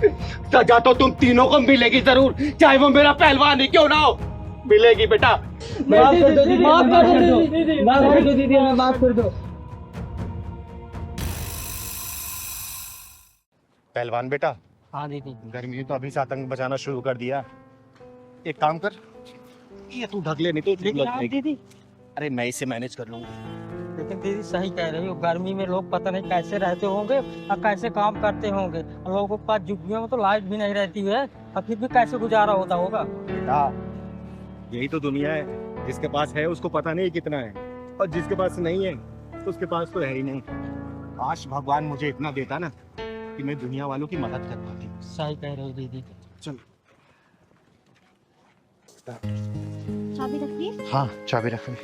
सजा तो तुम तीनों को मिलेगी जरूर, चाहे वो मेरा पहलवान ही क्यों ना हो, मिलेगी बेटा। माफ कर दो दीदी, माफ कर दो दीदी, माफ कर दो दीदी, हमें माफ कर दो। पहलवान बेटा। हाँ दीदी। गर्मी ने तो अभी से आतंक बचाना शुरू कर दिया। एक काम कर, ये तू ढक ले, नहीं तो दीदी। अरे मैं इसे मैनेज कर लूंगा। लेकिन दीदी सही कह रही हो, गर्मी में लोग पता नहीं कैसे रहते होंगे और कैसे काम करते होंगे, और लोगों के पास झुग्गियों में तो लाइट भी नहीं रहती है, और फिर भी कैसे गुजारा होता होगा। बेटा यही तो दुनिया है, जिसके पास है उसको पता नहीं कितना है, और जिसके पास नहीं है तो उसके पास तो है ही नहीं। काश भगवान मुझे इतना देता ना कि मैं दुनिया वालों की मदद कर पाती। सही कह रहे हो दीदी। चल चाबी रखिए। हाँ चाबी रख ली,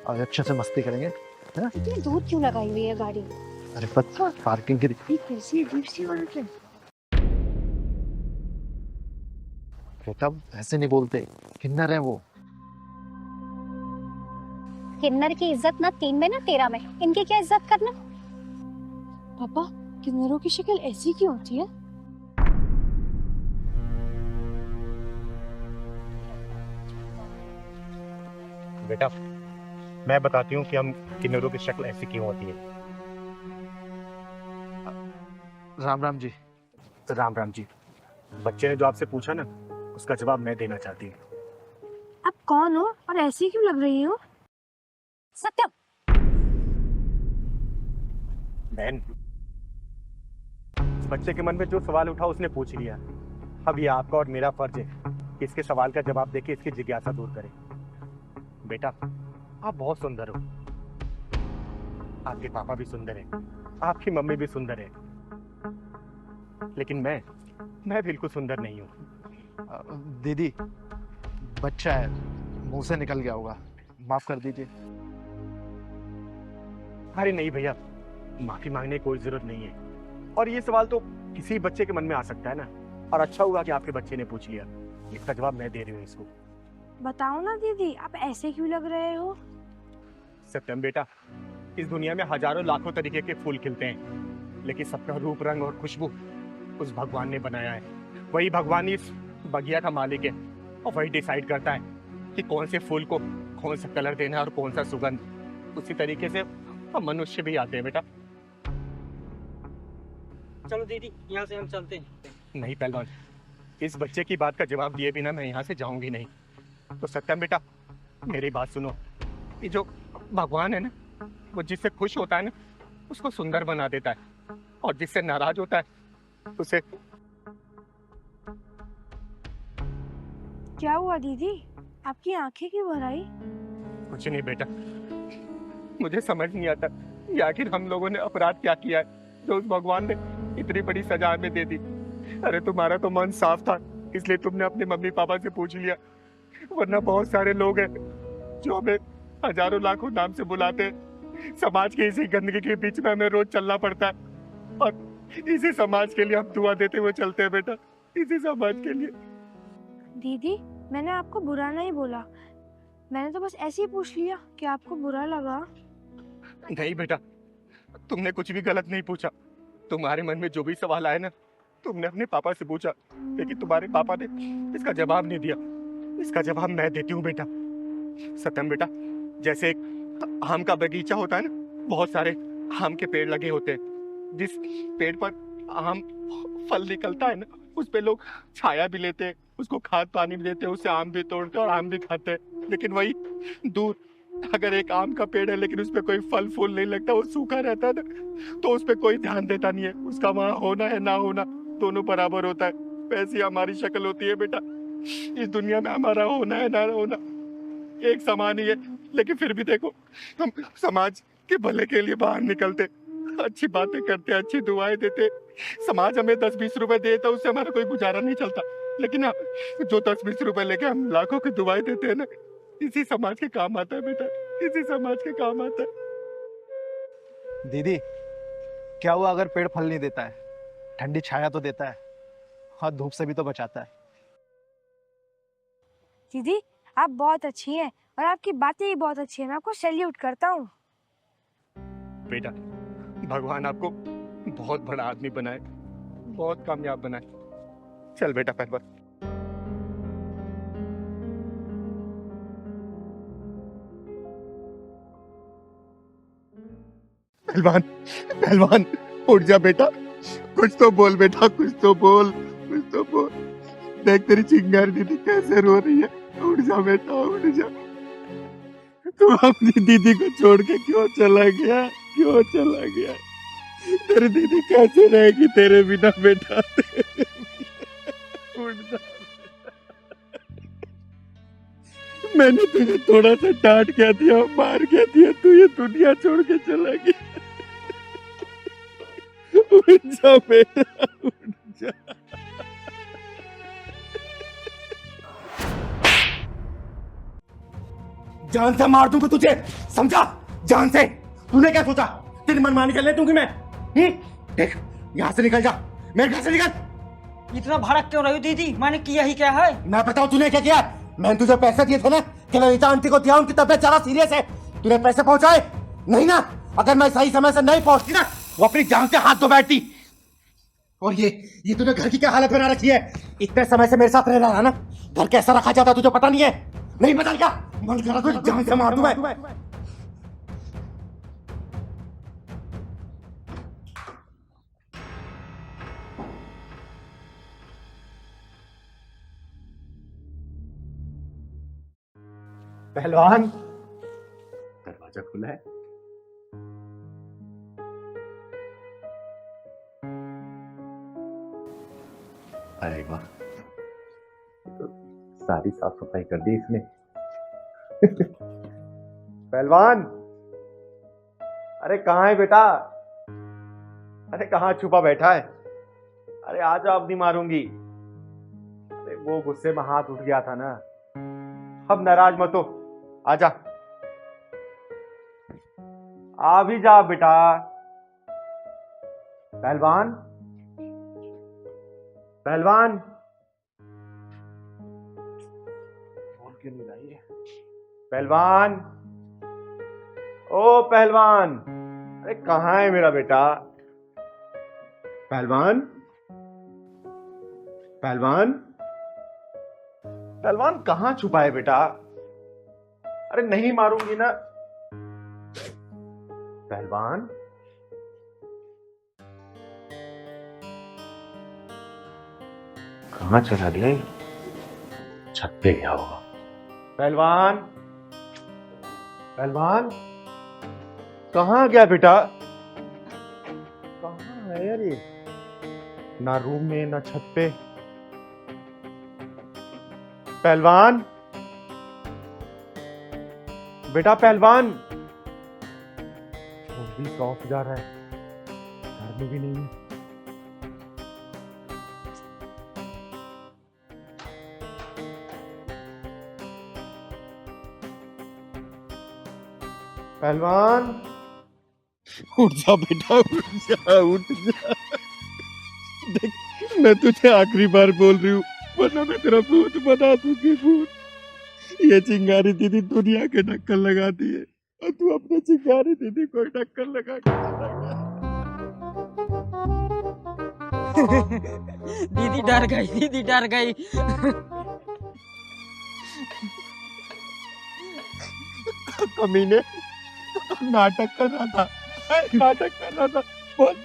और अच्छे से मस्ती करेंगे। इतनी दूर क्यों लगाई हुई है गाड़ी? अरे पता पार्किंग की कैसी अजीब सी औरत है। बेटा ऐसे नहीं बोलते, किन्नर है वो। किन्नर की इज्जत ना 3 में ना 13 में, इनकी क्या इज्जत करना? पापा किन्नरों की शक्ल ऐसी क्यों होती है? बेटा मैं बताती हूँ कि हम किन्नरों की शक्ल ऐसी क्यों होती है। राम राम जी। राम राम जी। बच्चे ने जो आपसे पूछा ना, उसका जवाब मैं देना चाहती हूँ। आप कौन हो और ऐसी क्यों लग रही हो? सत्यम। बहन, बच्चे के मन में जो सवाल उठा उसने पूछ लिया, अब ये आपका और मेरा फर्ज है कि इसके सवाल का जवाब देके इसकी जिज्ञासा दूर करें। बेटा आप बहुत सुंदर हो, आपके पापा भी सुंदर हैं, आपकी मम्मी भी सुंदर है, लेकिन मैं बिल्कुल सुंदर नहीं हूँ। दीदी बच्चा है, मुंह से निकल गया होगा, माफ कर दीजिए। अरे नहीं भैया, माफी मांगने की कोई जरूरत नहीं है, और ये सवाल तो किसी बच्चे के मन में आ सकता है ना, और अच्छा हुआ कि आपके बच्चे ने पूछ लिया, इसका जवाब मैं दे रही हूँ इसको। बताओ ना दीदी, आप ऐसे क्यों लग रहे हो? सत्यम बेटा, इस दुनिया में हजारों लाखों तरीके के फूल खिलते हैं, लेकिन सबका रूप रंग और खुशबू उस भगवान ने बनाया है। वही भगवान इस बगिया का मालिक है, और वही डिसाइड करता है कि कौन से फूल को कौन सा कलर देना है और कौन सा सुगंध। उसी तरीके से हम मनुष्य भी आते हैं बेटा। चलो दीदी यहाँ से हम चलते हैं। नहीं पहलवान, इस बच्चे की बात का जवाब दिए बिना मैं यहाँ से जाऊंगी नहीं। तो सत्यम बेटा मेरी बात सुनो, ये जो भगवान है ना, वो जिससे खुश होता है ना उसको सुंदर बना देता है, और जिससे नाराज होता है उसे। क्या हुआ दीदी, आपकी आंखें क्यों भर आई? कुछ नहीं बेटा, मुझे समझ नहीं आता कि आखिर हम लोगों ने अपराध क्या किया है जो उस भगवान ने इतनी बड़ी सजा हमें दे दी। अरे तुम्हारा तो मन साफ था, इसलिए तुमने अपने मम्मी पापा से पूछ लिया, वरना बहुत सारे लोग हैं जो हमें हजारों लाखों नाम से बुलाते हैं। समाज के इसी गंदगी के बीच में हमें रोज चलना पड़ता है, और इसी समाज के लिए हम दुआ देते हुए चलते हैं बेटा, इसी समाज के लिए। दीदी, मैंने आपको बुरा नहीं बोला, मैंने तो बस ऐसे ही पूछ लिया कि आपको बुरा लगा। नहीं बेटा, तुमने कुछ भी गलत नहीं पूछा। तुम्हारे मन में जो भी सवाल आए ना, तुमने अपने पापा से पूछा, लेकिन तुम्हारे पापा ने इसका जवाब नहीं दिया। इसका जवाब मैं देती हूँ बेटा। सत्यम बेटा, जैसे एक आम का बगीचा होता है ना, बहुत सारे आम के पेड़ लगे होते हैं, जिस पेड़ पर आम फल निकलता है ना, उस पे लोग छाया भी लेते हैं, उसको खाद पानी भी देते हैं, उससे आम भी तोड़ते हैं और आम भी खाते हैं। लेकिन वही दूर अगर एक आम का पेड़ है लेकिन उस पे कोई फल फूल नहीं लगता, वो सूखा रहता है ना, तो उस पे कोई ध्यान देता नहीं है। उसका वहाँ होना है ना होना दोनों बराबर होता है। वैसी हमारी शक्ल होती है बेटा। इस दुनिया में हमारा होना है ना होना एक समान ही है, लेकिन फिर भी देखो, हम समाज के भले के लिए बाहर निकलते, अच्छी बातें करते, अच्छी दुआएं देते। समाज हमें 10-20 रुपए देता, उससे हमारा कोई गुजारा नहीं चलता, लेकिन हाँ, जो 10-20 रुपए लेके हम लाखों की दुआएं देते हैं ना, इसी समाज के काम आता है बेटा, इसी समाज के काम आता है। दीदी, क्या हुआ अगर पेड़ फल नहीं देता है? ठंडी छाया तो देता है, और धूप से भी तो बचाता है। दीदी, आप बहुत अच्छी हैं और आपकी बातें ही बहुत अच्छी हैं, मैं आपको सैल्यूट करता हूँ। बेटा, भगवान आपको बहुत बड़ा आदमी बनाए, बहुत कामयाब बनाए। चल बेटा पहलवान। पहलवान, पहलवान, उठ जा बेटा, कुछ तो बोल बेटा, कुछ तो बोल, कुछ तो बोल। देख तेरी चिंगारी दीदी कैसे रो रही है। उठ जा बेटा, उठ जा। तू अपनी दीदी को छोड़ के क्यों चला गया, क्यों चला गया? तेरी दीदी कैसे रहेगी तेरे बिना बेटा? उठ जा। मैंने तुझे थोड़ा सा डांट क्या दिया, मार क्या दिया, तू ये दुनिया छोड़ के चला गया। उठ जा बेटा, उठ जा। जान से मार दूंगा तुझे, समझा? जान से। तूने क्या सोचा तेरी मनमानी चलने दूंगी मैं? देख, यहाँ से निकल जा, मेरे घर से निकल। इतना भड़क क्यों रही हो दीदी? मैंने किया ही क्या है? मैं बताऊं तूने क्या किया? मैंने तुझे पैसे दिए थे ना कि ललिता आंटी को दिया, उनकी तबीयत ज्यादा सीरियस है। तूने पैसे पहुंचाए नहीं ना? अगर मैं सही समय से नहीं पहुंचती ना, वो अपनी जान से हाथ धो बैठती। और ये तूने घर की क्या हालत बना रखी है? इतने समय से मेरे साथ रह रहा है ना, घर कैसा रखा जाता तुझे पता नहीं है? नहीं पता क्या? मन करा तो जान से मार दूं मैं। पहलवान, दरवाजा खुला है। अरे वाह, तो सारी साफ सफाई कर दी इसने। पहलवान, अरे कहाँ है बेटा? अरे कहाँ छुपा बैठा है? अरे आ जा, अब नहीं मारूंगी। अरे वो गुस्से में हाथ उठ गया था ना, अब नाराज मत हो, आजा, आ भी जा बेटा। पहलवान, पहलवान, बोल क्यों नहीं रही है? पहलवान, ओ पहलवान, अरे कहाँ है मेरा बेटा? पहलवान, पहलवान, पहलवान कहाँ छुपा है बेटा? अरे नहीं मारूंगी ना। पहलवान, कहाँ चला गया? छत पे गया होगा। पहलवान, पहलवान, कहाँ गया बेटा? कहाँ है यार ये? ना रूम में ना छत पे। पहलवान, बेटा पहलवान। फोन भी ऑफ जा रहा है, घर में भी नहीं है। पहलवान उठ जा बेटा, उठ जा, उठ जा। देख, मैं तुझे आखिरी बार बोल रही हूँ, वरना मैं तेरा भूत बना दूंगी, भूत। ये चिंगारी दीदी दुनिया के ढक्कन लगाती है और तू अपने चिंगारी दीदी को ढक्कन लगा के चला गया। दीदी डर गई, दीदी डर गई। कमीने, नाटक कर रहा था, नाटक कर रहा था। बोल,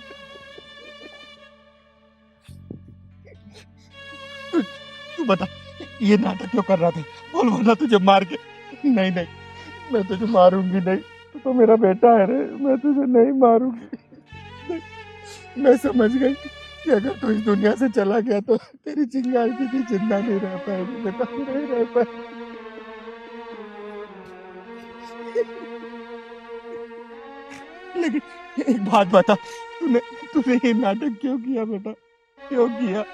तू बता, ये नाटक क्यों कर रहा था? बोल, वरना तुझे मार के। नहीं नहीं, मैं तुझे मारूंगी नहीं, तू तो मेरा बेटा है रे, मैं तुझे नहीं मारूंगी। मैं समझ गई कि अगर तू इस दुनिया से चला गया तो तेरी चिंगारी दीदी जिंदा नहीं रह पाएगी बेटा, नहीं रह पाएगी। लेकिन एक बात बता, तूने ये नाटक क्यों किया बेटा, क्यों किया?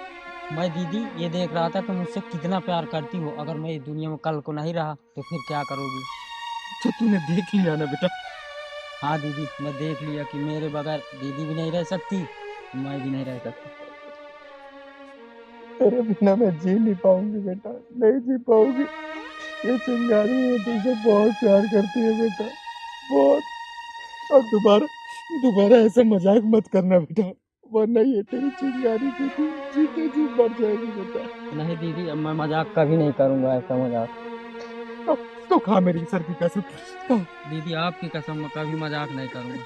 मैं दीदी ये देख रहा था तुम मुझसे कितना प्यार करती हो। अगर मैं इस दुनिया में कल को नहीं रहा तो फिर क्या करोगी? तो तूने देख लिया ना बेटा। हाँ दीदी, मैं देख लिया कि मेरे बगैर दीदी भी नहीं रह सकती, मैं भी नहीं रह सकती। तेरे बिना मैं जी नहीं पाऊंगी बेटा, नहीं जी पाऊंगी। ये चिंगारी है तुझसे बहुत प्यार करती है बेटा, बहुत। और दोबारा ऐसा मजाक मत करना बेटा, वरना ये तेरी चिंगारी दीदी जीते जी मर जाएगी बेटा। नहीं दीदी, अब मैं मजाक कभी नहीं करूंगा, ऐसा मजाक। तो खा मेरी सर की कसम। दीदी आपकी कसम, मैं कभी मजाक नहीं करूंगा।